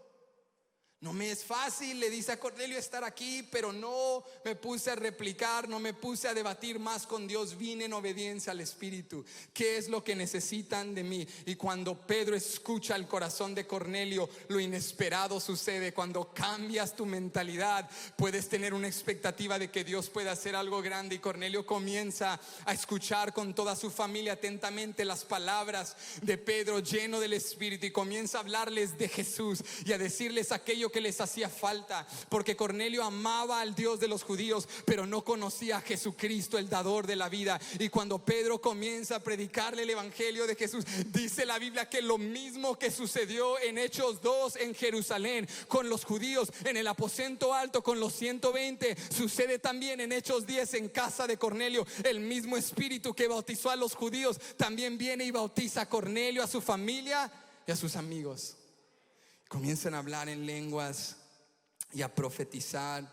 No me es fácil, le dice a Cornelio, estar aquí, pero no me puse a replicar, no me puse a debatir más con Dios. Vine en obediencia al Espíritu. ¿Qué es lo que necesitan de mí? Y cuando Pedro escucha el corazón de Cornelio, lo inesperado sucede. Cuando cambias tu mentalidad, puedes tener una expectativa de que Dios pueda hacer algo grande. Y Cornelio comienza a escuchar con toda su familia atentamente las palabras de Pedro, lleno del Espíritu, y comienza a hablarles de Jesús y a decirles aquello que les hacía falta, porque Cornelio amaba al Dios de los judíos, pero no conocía a Jesucristo, el dador de la vida. Y cuando Pedro comienza a predicarle el evangelio de Jesús, dice la Biblia que lo mismo que sucedió en Hechos 2 en Jerusalén con los judíos en el aposento alto con los 120, sucede también en Hechos 10 en casa de Cornelio. El mismo Espíritu que bautizó a los judíos también viene y bautiza a Cornelio, a su familia y a sus amigos. Comienzan a hablar en lenguas y a profetizar.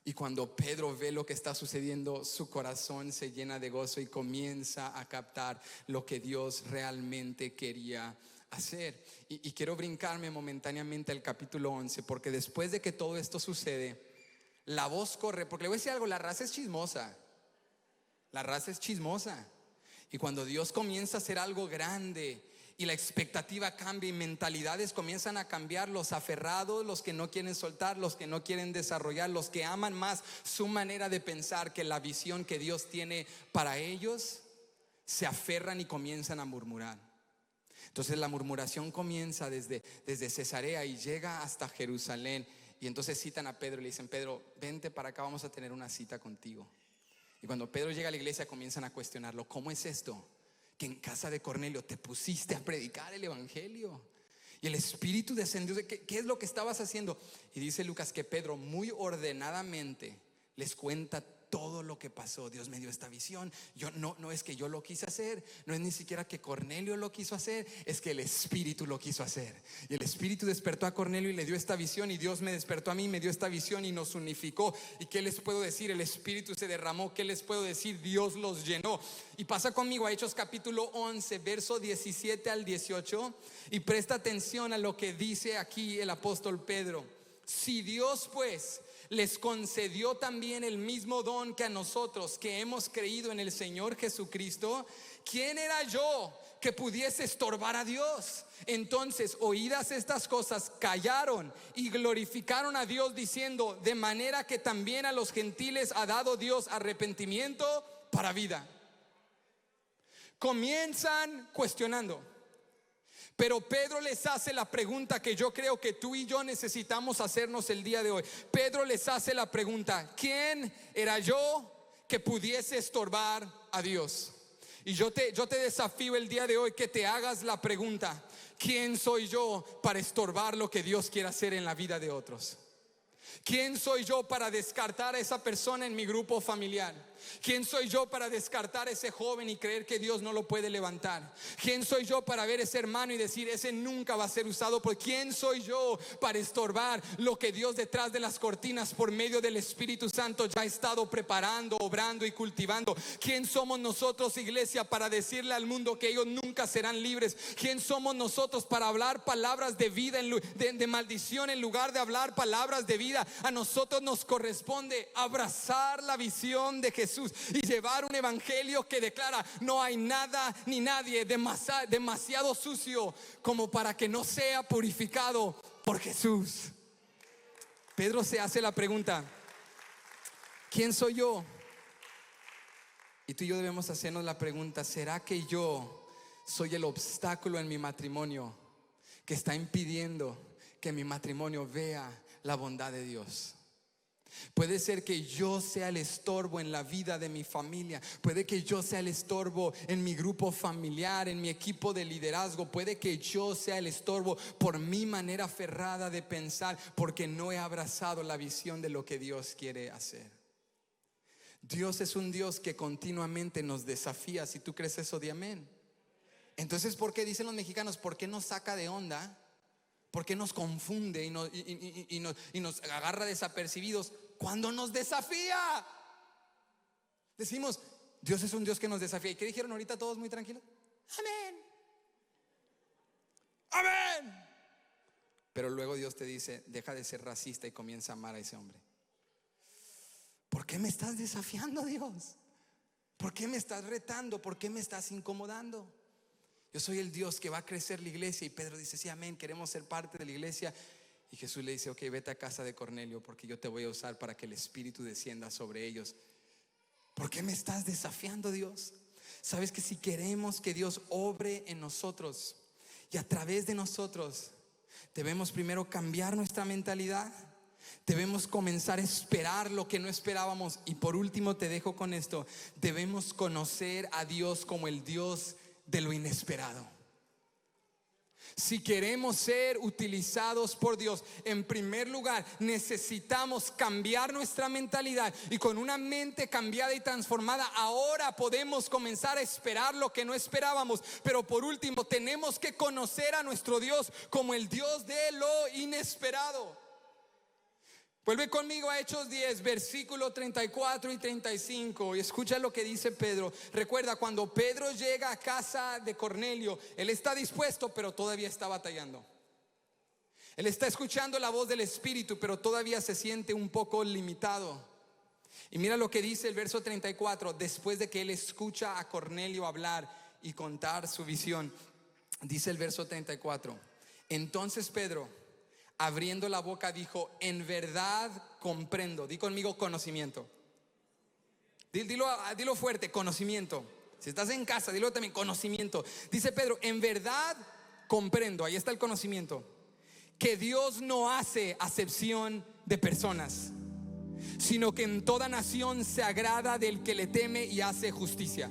Y cuando Pedro ve lo que está sucediendo, su corazón se llena de gozo y comienza a captar lo que Dios realmente quería hacer. Y quiero brincarme momentáneamente al capítulo 11, porque después de que todo esto sucede, la voz corre. Porque le voy a decir algo: la raza es chismosa. La raza es chismosa. Y cuando Dios comienza a hacer algo grande y la expectativa cambia y mentalidades comienzan a cambiar, los aferrados, los que no quieren soltar, los que no quieren desarrollar, los que aman más su manera de pensar que la visión que Dios tiene para ellos, se aferran y comienzan a murmurar. Entonces la murmuración comienza desde Cesarea y llega hasta Jerusalén. Y entonces citan a Pedro y le dicen: Pedro, vente para acá, vamos a tener una cita contigo. Y cuando Pedro llega a la iglesia comienzan a cuestionarlo: ¿cómo es esto? Que en casa de Cornelio te pusiste a predicar el evangelio y el Espíritu descendió. ¿Qué es lo que estabas haciendo? Y dice Lucas que Pedro muy ordenadamente les cuenta todo lo que pasó. Dios me dio esta visión. No es que yo lo quise hacer, no es ni siquiera que Cornelio lo quiso hacer, es que el Espíritu lo quiso hacer. Y el Espíritu despertó a Cornelio y le dio esta visión, y Dios me despertó a mí, me dio esta visión y nos unificó. ¿Y qué les puedo decir? El Espíritu se derramó. ¿Qué les puedo decir? Dios los llenó. Y pasa conmigo a Hechos capítulo 11, verso 17 al 18, y presta atención a lo que dice aquí el apóstol Pedro. Si Dios pues les concedió también el mismo don que a nosotros, que hemos creído en el Señor Jesucristo, ¿quién era yo que pudiese estorbar a Dios. Entonces, oídas estas cosas, callaron y glorificaron a Dios, diciendo: de manera que también a los gentiles ha dado Dios arrepentimiento para vida. Comienzan cuestionando, pero Pedro les hace la pregunta que yo creo que tú y yo necesitamos hacernos el día de hoy. Pedro les hace la pregunta: ¿quién era yo que pudiese estorbar a Dios? Y yo te desafío el día de hoy que te hagas la pregunta: ¿quién soy yo para estorbar lo que Dios quiere hacer en la vida de otros? ¿Quién soy yo para descartar a esa persona en mi grupo familiar? ¿Quién soy yo para descartar a ese joven y creer que Dios no lo puede levantar? ¿Quién soy yo para ver ese hermano y decir: ese nunca va a ser usado? ¿Por quién soy yo para estorbar lo que Dios detrás de las cortinas por medio del Espíritu Santo ya ha estado preparando, obrando y cultivando? ¿Quién somos nosotros, iglesia, para decirle al mundo que ellos nunca serán libres? ¿Quién somos nosotros para hablar palabras de vida, de maldición, en lugar de hablar palabras de vida? A nosotros nos corresponde abrazar la visión de Jesús y llevar un evangelio que declara: no hay nada ni nadie demasiado sucio como para que no sea purificado por Jesús. Pedro se hace la pregunta: ¿quién soy yo? Y tú y yo debemos hacernos la pregunta: ¿será que yo soy el obstáculo en mi matrimonio que está impidiendo que mi matrimonio vea la bondad de Dios? Puede ser que yo sea el estorbo en la vida de mi familia. Puede que yo sea el estorbo en mi grupo familiar, en mi equipo de liderazgo. Puede que yo sea el estorbo por mi manera aferrada de pensar, porque no he abrazado la visión de lo que Dios quiere hacer. Dios es un Dios que continuamente nos desafía. Si tú crees eso, di amén. Entonces, ¿por qué dicen los mexicanos? ¿Por qué nos saca de onda? ¿Por qué nos confunde y nos agarra desapercibidos cuando nos desafía? Decimos: Dios es un Dios que nos desafía. ¿Y qué dijeron ahorita todos muy tranquilos? Amén. Amén. Pero luego Dios te dice: deja de ser racista y comienza a amar a ese hombre. ¿Por qué me estás desafiando, Dios? ¿Por qué me estás retando? ¿Por qué me estás incomodando? Yo soy el Dios que va a crecer la iglesia. Y Pedro dice: sí, amén, queremos ser parte de la iglesia. Y Jesús le dice: ok, vete a casa de Cornelio, porque yo te voy a usar para que el Espíritu descienda sobre ellos. ¿Por qué me estás desafiando, Dios? Sabes que si queremos que Dios obre en nosotros y a través de nosotros, debemos primero cambiar nuestra mentalidad. Debemos comenzar a esperar lo que no esperábamos. Y por último, te dejo con esto: debemos conocer a Dios como el Dios de lo inesperado. Si queremos ser utilizados por Dios, en primer lugar necesitamos cambiar nuestra mentalidad. Y con una mente cambiada y transformada, ahora podemos comenzar a esperar lo que no esperábamos. Pero por último, tenemos que conocer a nuestro Dios como el Dios de lo inesperado. Vuelve conmigo a Hechos 10, versículos 34 y 35, y escucha lo que dice Pedro. Recuerda, cuando Pedro llega a casa de Cornelio, él está dispuesto, pero todavía está batallando. Él está escuchando la voz del Espíritu, pero todavía se siente un poco limitado. Y mira lo que dice el verso 34. Después de que él escucha a Cornelio hablar y contar su visión, dice el verso 34: entonces Pedro, abriendo la boca, dijo: en verdad comprendo. Di conmigo: conocimiento. Dilo fuerte: conocimiento. Si estás en casa, dilo también: conocimiento. Dice Pedro: en verdad comprendo. Ahí está el conocimiento. Que Dios no hace acepción de personas, sino que en toda nación se agrada del que le teme y hace justicia.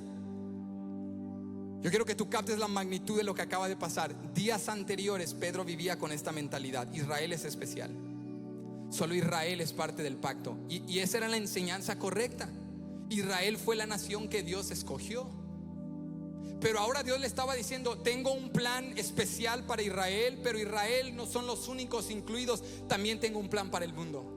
Yo quiero que tú captes la magnitud de lo que acaba de pasar. Días anteriores Pedro vivía con esta mentalidad: Israel es especial, solo Israel es parte del pacto. Y esa era la enseñanza correcta. Israel fue la nación que Dios escogió. Pero ahora Dios le estaba diciendo: tengo un plan especial para Israel, pero Israel no son los únicos incluidos, también tengo un plan para el mundo.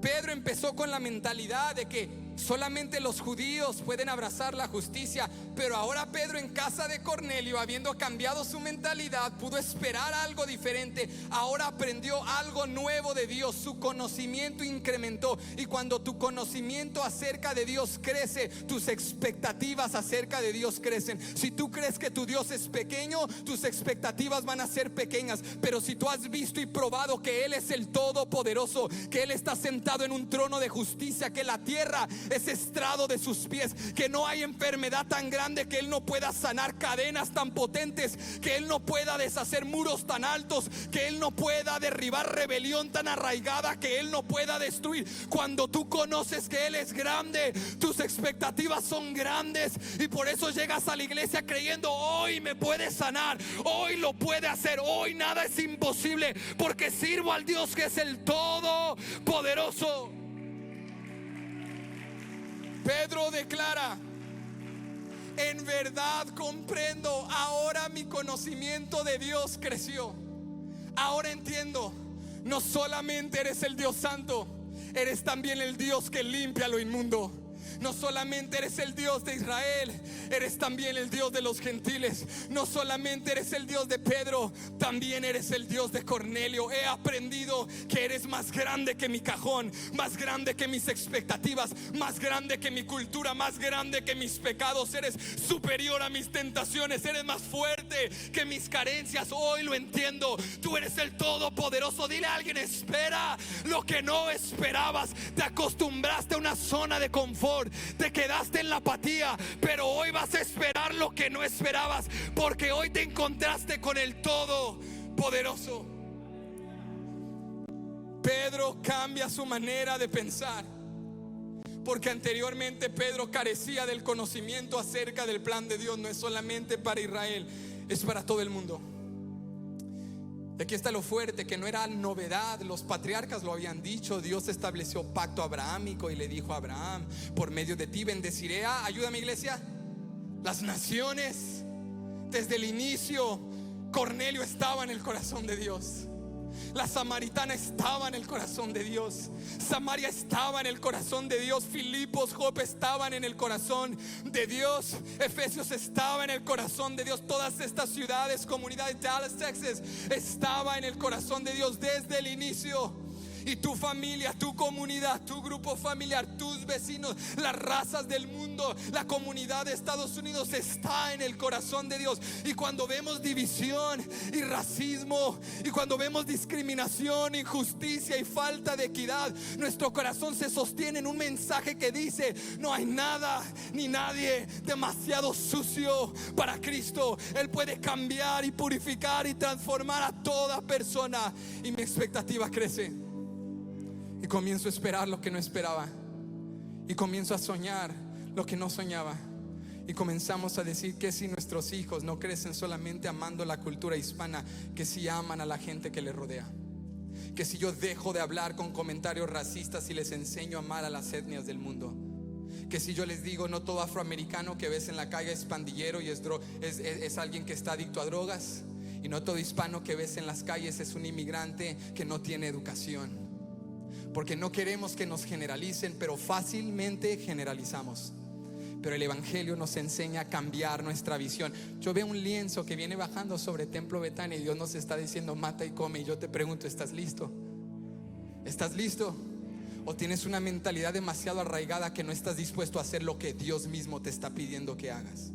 Pedro empezó con la mentalidad de que solamente los judíos pueden abrazar la justicia. Pero ahora Pedro, en casa de Cornelio, habiendo cambiado su mentalidad, pudo esperar algo diferente. Ahora aprendió algo nuevo de Dios. Su conocimiento incrementó. Y cuando tu conocimiento acerca de Dios crece, tus expectativas acerca de Dios crecen. Si tú crees que tu Dios es pequeño, tus expectativas van a ser pequeñas. Pero si tú has visto y probado que Él es el Todopoderoso, que Él está sentado en un trono de justicia, que la tierra es estrado de sus pies, que no hay enfermedad tan grande que Él no pueda sanar, cadenas tan potentes que Él no pueda deshacer, muros tan altos que Él no pueda derribar, rebelión tan arraigada que Él no pueda destruir. Cuando tú conoces que Él es grande, tus expectativas son grandes, y por eso llegas a la iglesia creyendo: hoy me puede sanar, hoy lo puede hacer, hoy nada es imposible, porque sirvo al Dios que es el Todopoderoso. Pedro declara: en verdad comprendo, ahora mi conocimiento de Dios creció. Ahora entiendo, no solamente eres el Dios santo, eres también el Dios que limpia lo inmundo. No solamente eres el Dios de Israel, eres también el Dios de los gentiles. No solamente eres el Dios de Pedro, también eres el Dios de Cornelio. He aprendido que eres más grande que mi cajón, más grande que mis expectativas, más grande que mi cultura, más grande que mis pecados. Eres superior a mis tentaciones, eres más fuerte que mis carencias. Hoy lo entiendo, tú eres el Todopoderoso. Dile a alguien: espera lo que no esperabas. Te acostumbraste a una zona de confort, te quedaste en la apatía, pero hoy vas a esperar lo que no esperabas, porque hoy te encontraste con el Todopoderoso. Pedro cambia su manera de pensar, porque anteriormente Pedro carecía del conocimiento acerca del plan de Dios. No es solamente para Israel, es para todo el mundo. Y aquí está lo fuerte, que no era novedad, los patriarcas lo habían dicho. Dios estableció pacto abrahámico y le dijo a Abraham: por medio de ti bendeciré a, ayúdame iglesia, las naciones. Desde el inicio Cornelio estaba en el corazón de Dios. La samaritana estaba en el corazón de Dios. Samaria estaba en el corazón de Dios. Filipos, Jope estaban en el corazón de Dios. Efesios estaba en el corazón de Dios. Todas estas ciudades, comunidades, Dallas, Texas, estaba en el corazón de Dios desde el inicio. Y tu familia, tu comunidad, tu grupo familiar, tus vecinos, las razas del mundo, la comunidad de Estados Unidos está en el corazón de Dios. Y cuando vemos división y racismo, y cuando vemos discriminación, injusticia y falta de equidad, nuestro corazón se sostiene en un mensaje que dice: no hay nada ni nadie demasiado sucio para Cristo. Él puede cambiar y purificar y transformar a toda persona. Y mi expectativa crece. Y comienzo a esperar lo que no esperaba. Y comienzo a soñar lo que no soñaba. Y comenzamos a decir: que si nuestros hijos no crecen solamente amando la cultura hispana, que si aman a la gente que les rodea. Que si yo dejo de hablar con comentarios racistas y les enseño a amar a las etnias del mundo. Que si yo les digo: no todo afroamericano que ves en la calle es pandillero y es alguien que está adicto a drogas. Y no todo hispano que ves en las calles es un inmigrante que no tiene educación. Porque no queremos que nos generalicen, pero fácilmente generalizamos. Pero el evangelio nos enseña a cambiar nuestra visión. Yo veo un lienzo que viene bajando sobre Templo Betania y Dios nos está diciendo: mata y come. Y yo te pregunto: ¿estás listo? ¿Estás listo? ¿O tienes una mentalidad demasiado arraigada que no estás dispuesto a hacer lo que Dios mismo te está pidiendo que hagas?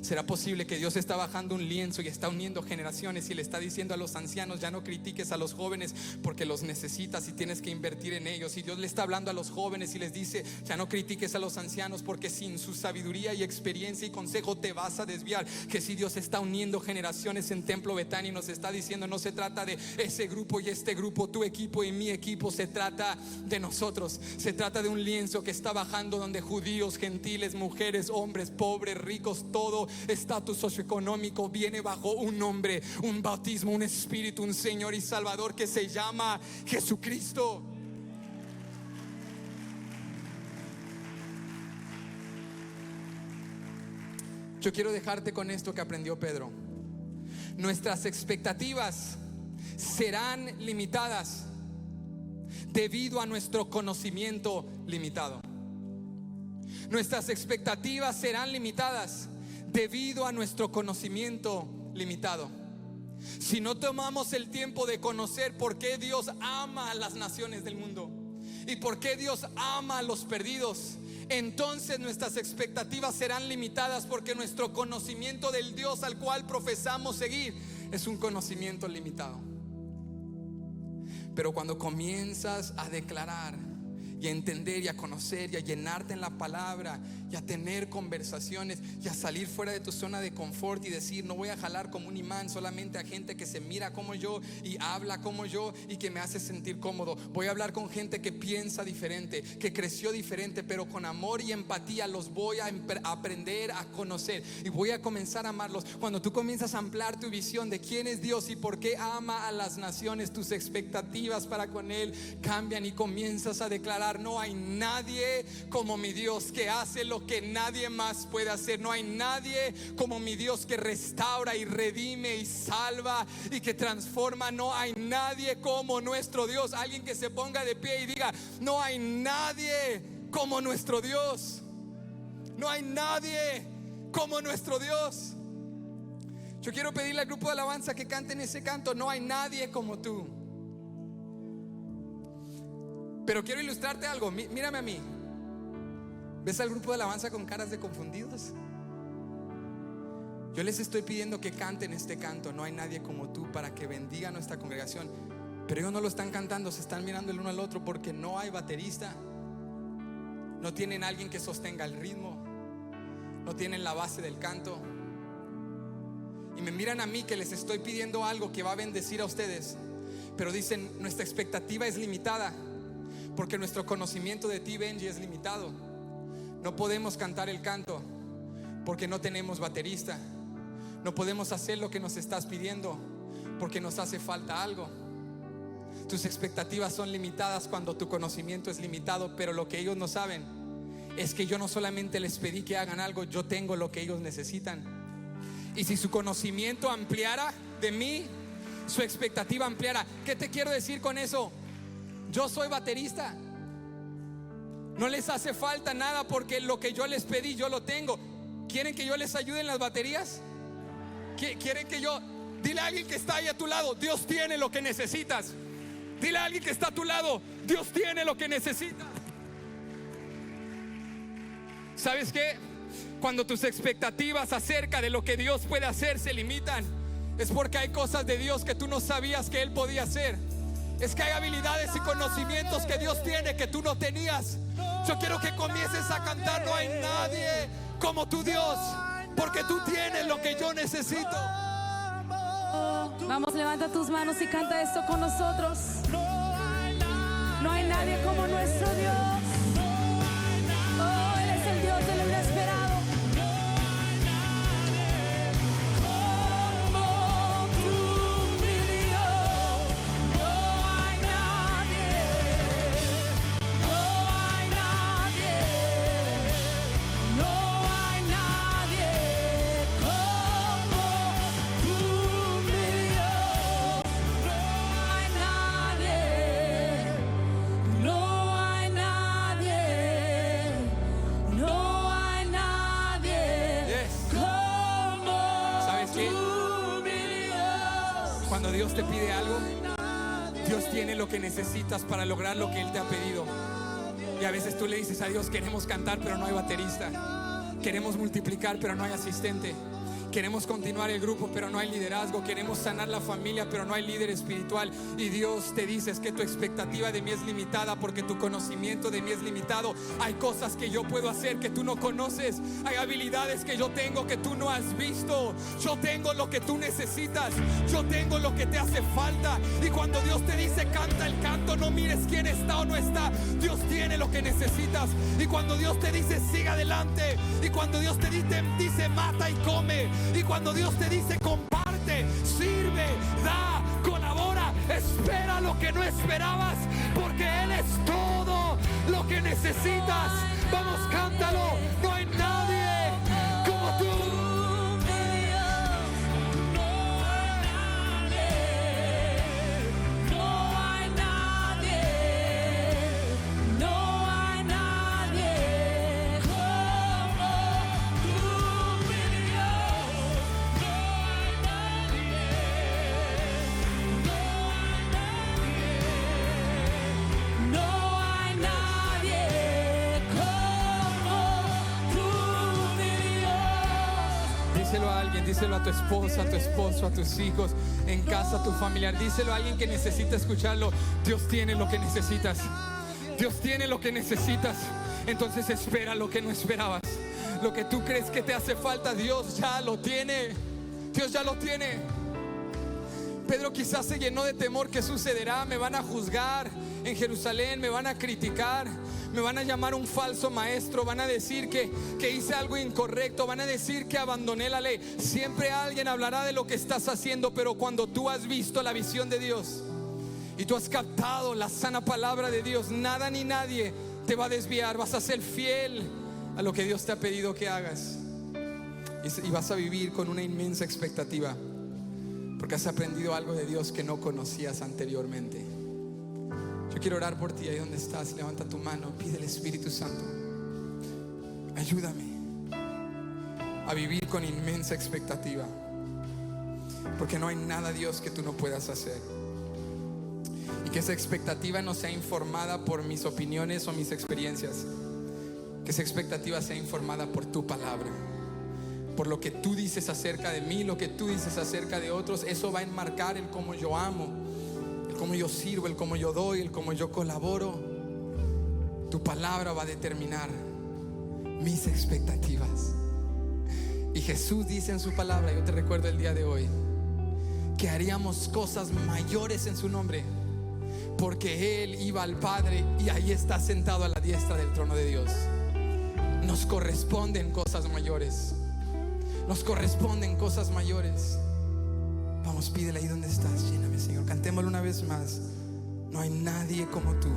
¿Será posible que Dios está bajando un lienzo y está uniendo generaciones y le está diciendo a los ancianos: ya no critiques a los jóvenes porque los necesitas y tienes que invertir en ellos? Y Dios le está hablando a los jóvenes y les dice: ya no critiques a los ancianos porque sin su sabiduría y experiencia y consejo te vas a desviar. Que si Dios está uniendo generaciones en Templo Betania y nos está diciendo: no se trata de ese grupo y este grupo, tu equipo y mi equipo, se trata de nosotros. Se trata de un lienzo que está bajando donde judíos, gentiles, mujeres, hombres, pobres, ricos, todo estatus socioeconómico viene bajo un nombre, un bautismo, un espíritu, un Señor y Salvador que se llama Jesucristo. Yo quiero dejarte con esto que aprendió Pedro. Nuestras expectativas serán limitadas debido a nuestro conocimiento limitado. Nuestras expectativas serán limitadas debido a nuestro conocimiento limitado. Si no tomamos el tiempo de conocer por qué Dios ama a las naciones del mundo y por qué Dios ama a los perdidos, entonces nuestras expectativas serán limitadas, porque nuestro conocimiento del Dios al cual profesamos seguir es un conocimiento limitado. Pero cuando comienzas a declarar y a entender y a conocer y a llenarte en la palabra y a tener conversaciones y a salir fuera de tu zona de confort y decir: no voy a jalar como un imán solamente a gente que se mira como yo y habla como yo y que me hace sentir cómodo. Voy a hablar con gente que piensa diferente, que creció diferente, pero con amor y empatía los voy a aprender a conocer y voy a comenzar a amarlos. Cuando tú comienzas a ampliar tu visión de quién es Dios y por qué ama a las naciones, tus expectativas para con Él cambian y comienzas a declarar: no hay nadie como mi Dios, que hace lo que nadie más puede hacer. No hay nadie como mi Dios, que restaura y redime y salva y que transforma. No hay nadie como nuestro Dios. Alguien que se ponga de pie y diga: no hay nadie como nuestro Dios. No hay nadie como nuestro Dios. Yo quiero pedirle al grupo de alabanza que canten ese canto: no hay nadie como tú. Pero quiero ilustrarte algo. Mírame a mí. ¿Ves al grupo de alabanza con caras de confundidos? Yo les estoy pidiendo que canten este canto: no hay nadie como tú, para que bendiga a nuestra congregación. Pero ellos no lo están cantando, se están mirando el uno al otro porque no hay baterista. No tienen alguien que sostenga el ritmo. No tienen la base del canto. Y me miran a mí que les estoy pidiendo algo que va a bendecir a ustedes, pero dicen: nuestra expectativa es limitada, porque nuestro conocimiento de ti, Benji, es limitado. No podemos cantar el canto porque no tenemos baterista. No podemos hacer lo que nos estás pidiendo porque nos hace falta algo. Tus expectativas son limitadas cuando tu conocimiento es limitado. Pero lo que ellos no saben es que yo no solamente les pedí que hagan algo, yo tengo lo que ellos necesitan. Y si su conocimiento ampliara de mí, su expectativa ampliara. ¿Qué te quiero decir con eso? Yo soy baterista. No les hace falta nada porque lo que yo les pedí yo lo tengo. ¿Quieren que yo les ayude en las baterías? ¿Quieren que yo? Dile a alguien que está ahí a tu lado: Dios tiene lo que necesitas. Dile a alguien que está a tu lado: Dios tiene lo que necesitas. ¿Sabes qué? Cuando tus expectativas acerca de lo que Dios puede hacer se limitan, es porque hay cosas de Dios que tú no sabías que Él podía hacer. Es que hay habilidades y conocimientos que Dios tiene que tú no tenías. Yo quiero que comiences a cantar: no hay nadie como tu Dios, porque tú tienes lo que yo necesito. Vamos, levanta tus manos y canta esto con nosotros. No hay nadie como nuestro Dios. Oh, Él es el Dios de lo inesperado. Cuando Dios te pide algo, Dios tiene lo que necesitas para lograr lo que Él te ha pedido. Y a veces tú le dices a Dios: queremos cantar pero no hay baterista. Queremos multiplicar pero no hay asistente. Queremos continuar el grupo pero no hay liderazgo. Queremos sanar la familia pero no hay líder espiritual. Y Dios te dice: es que tu expectativa de mí es limitada porque tu conocimiento de mí es limitado. Hay cosas que yo puedo hacer que tú no conoces. Hay habilidades que yo tengo que tú no has visto. Yo tengo lo que tú necesitas. Yo tengo lo que te hace falta. Y cuando Dios te dice: canta el canto, no mires quién está o no está. Dios tiene lo que necesitas. Y cuando Dios te dice: sigue adelante. Y cuando Dios te dice: mata y come. Y cuando Dios te dice: comparte, sirve, da, colabora, espera lo que no esperabas, porque Él es todo lo que necesitas. Vamos, cántalo: no hay nadie como tú. No hay nadie como díselo a tu esposa, a tu esposo, a tus hijos, en casa, a tu familiar. Díselo a alguien que necesita escucharlo. Dios tiene lo que necesitas. Dios tiene lo que necesitas. Entonces espera lo que no esperabas. Lo que tú crees que te hace falta, Dios ya lo tiene. Dios ya lo tiene. Pedro quizás se llenó de temor. ¿Qué sucederá? Me van a juzgar en Jerusalén, me van a criticar, me van a llamar un falso maestro, van a decir que hice algo incorrecto, van a decir que abandoné la ley. Siempre alguien hablará de lo que estás haciendo, pero cuando tú has visto la visión de Dios y tú has captado la sana palabra de Dios, nada ni nadie te va a desviar. Vas a ser fiel a lo que Dios te ha pedido que hagas, y vas a vivir con una inmensa expectativa, porque has aprendido algo de Dios que no conocías anteriormente. Yo quiero orar por ti ahí donde estás. Levanta tu mano, pide al Espíritu Santo: ayúdame a vivir con inmensa expectativa, porque no hay nada, Dios, que tú no puedas hacer. Y que esa expectativa no sea informada por mis opiniones o mis experiencias. Que esa expectativa sea informada por tu palabra, por lo que tú dices acerca de mí, lo que tú dices acerca de otros. Eso va a enmarcar el cómo yo amo, el cómo yo sirvo, el cómo yo doy, el cómo yo colaboro. Tu palabra va a determinar mis expectativas. Y Jesús dice en su palabra, yo te recuerdo el día de hoy, que haríamos cosas mayores en su nombre, porque Él iba al Padre y ahí está sentado a la diestra del trono de Dios. Nos corresponden cosas mayores. Nos corresponden cosas mayores. Vamos, pídele ahí donde estás. Lléname, Señor. Cantémoslo una vez más. No hay nadie como tú.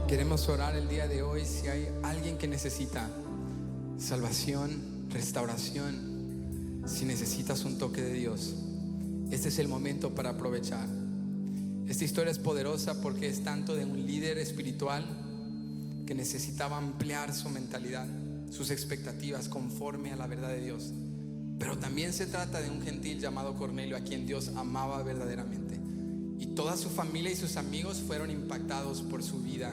Queremos orar el día de hoy. Si hay alguien que necesita salvación, restauración, si necesitas un toque de Dios, este es el momento para aprovechar. Esta historia es poderosa porque es tanto de un líder espiritual que necesitaba ampliar su mentalidad, sus expectativas conforme a la verdad de Dios. Pero también se trata de un gentil llamado Cornelio, a quien Dios amaba verdaderamente, y toda su familia y sus amigos fueron impactados por su vida.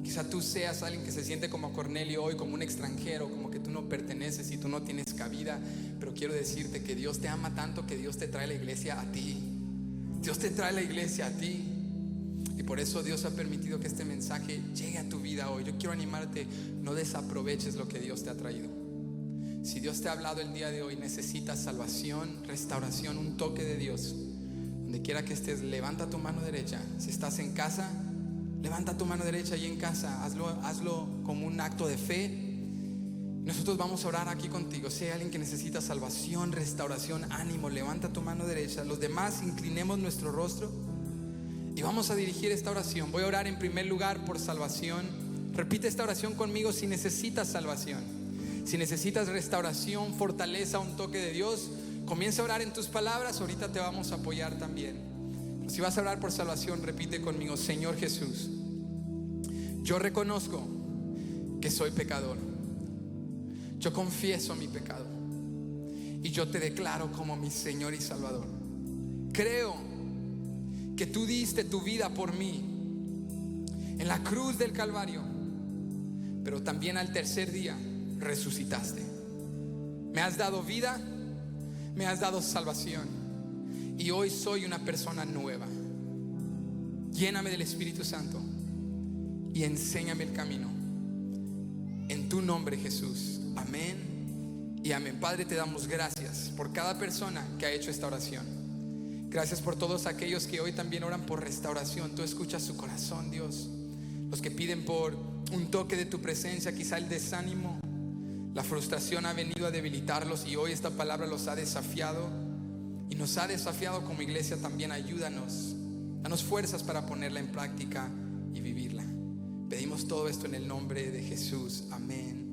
Quizá tú seas alguien que se siente como Cornelio hoy, como un extranjero, como que tú no perteneces y tú no tienes cabida. Pero quiero decirte que Dios te ama tanto que Dios te trae la iglesia a ti. Dios te trae la iglesia a ti. Y por eso Dios ha permitido que este mensaje llegue a tu vida hoy. Yo quiero animarte: no desaproveches lo que Dios te ha traído. Si Dios te ha hablado el día de hoy, necesitas salvación, restauración, un toque de Dios. Donde quiera que estés, levanta tu mano derecha. Si estás en casa, levanta tu mano derecha, y en casa hazlo como un acto de fe. Nosotros vamos a orar aquí contigo. Si hay alguien que necesita salvación, restauración, ánimo, levanta tu mano derecha. Los demás, inclinemos nuestro rostro y vamos a dirigir esta oración. Voy a orar en primer lugar por salvación. Repite esta oración conmigo si necesitas salvación, si necesitas restauración, fortaleza, un toque de Dios. Comienza a orar en tus palabras. Ahorita te vamos a apoyar también. Si vas a orar por salvación, repite conmigo: Señor Jesús, yo reconozco que soy pecador. Yo confieso mi pecado y yo te declaro como mi Señor y Salvador. Creo que tú diste tu vida por mí en la cruz del Calvario, pero también al tercer día resucitaste. Me has dado vida, me has dado salvación, y hoy soy una persona nueva. Lléname del Espíritu Santo y enséñame el camino. En tu nombre, Jesús. Amén y amén. Padre, te damos gracias por cada persona que ha hecho esta oración. Gracias por todos aquellos que hoy también oran por restauración. Tú escuchas su corazón, Dios. Los que piden por un toque de tu presencia. Quizá el desánimo, la frustración ha venido a debilitarlos, y hoy esta palabra los ha desafiado. Y nos ha desafiado como iglesia, también ayúdanos, danos fuerzas para ponerla en práctica y vivirla. Pedimos todo esto en el nombre de Jesús. Amén.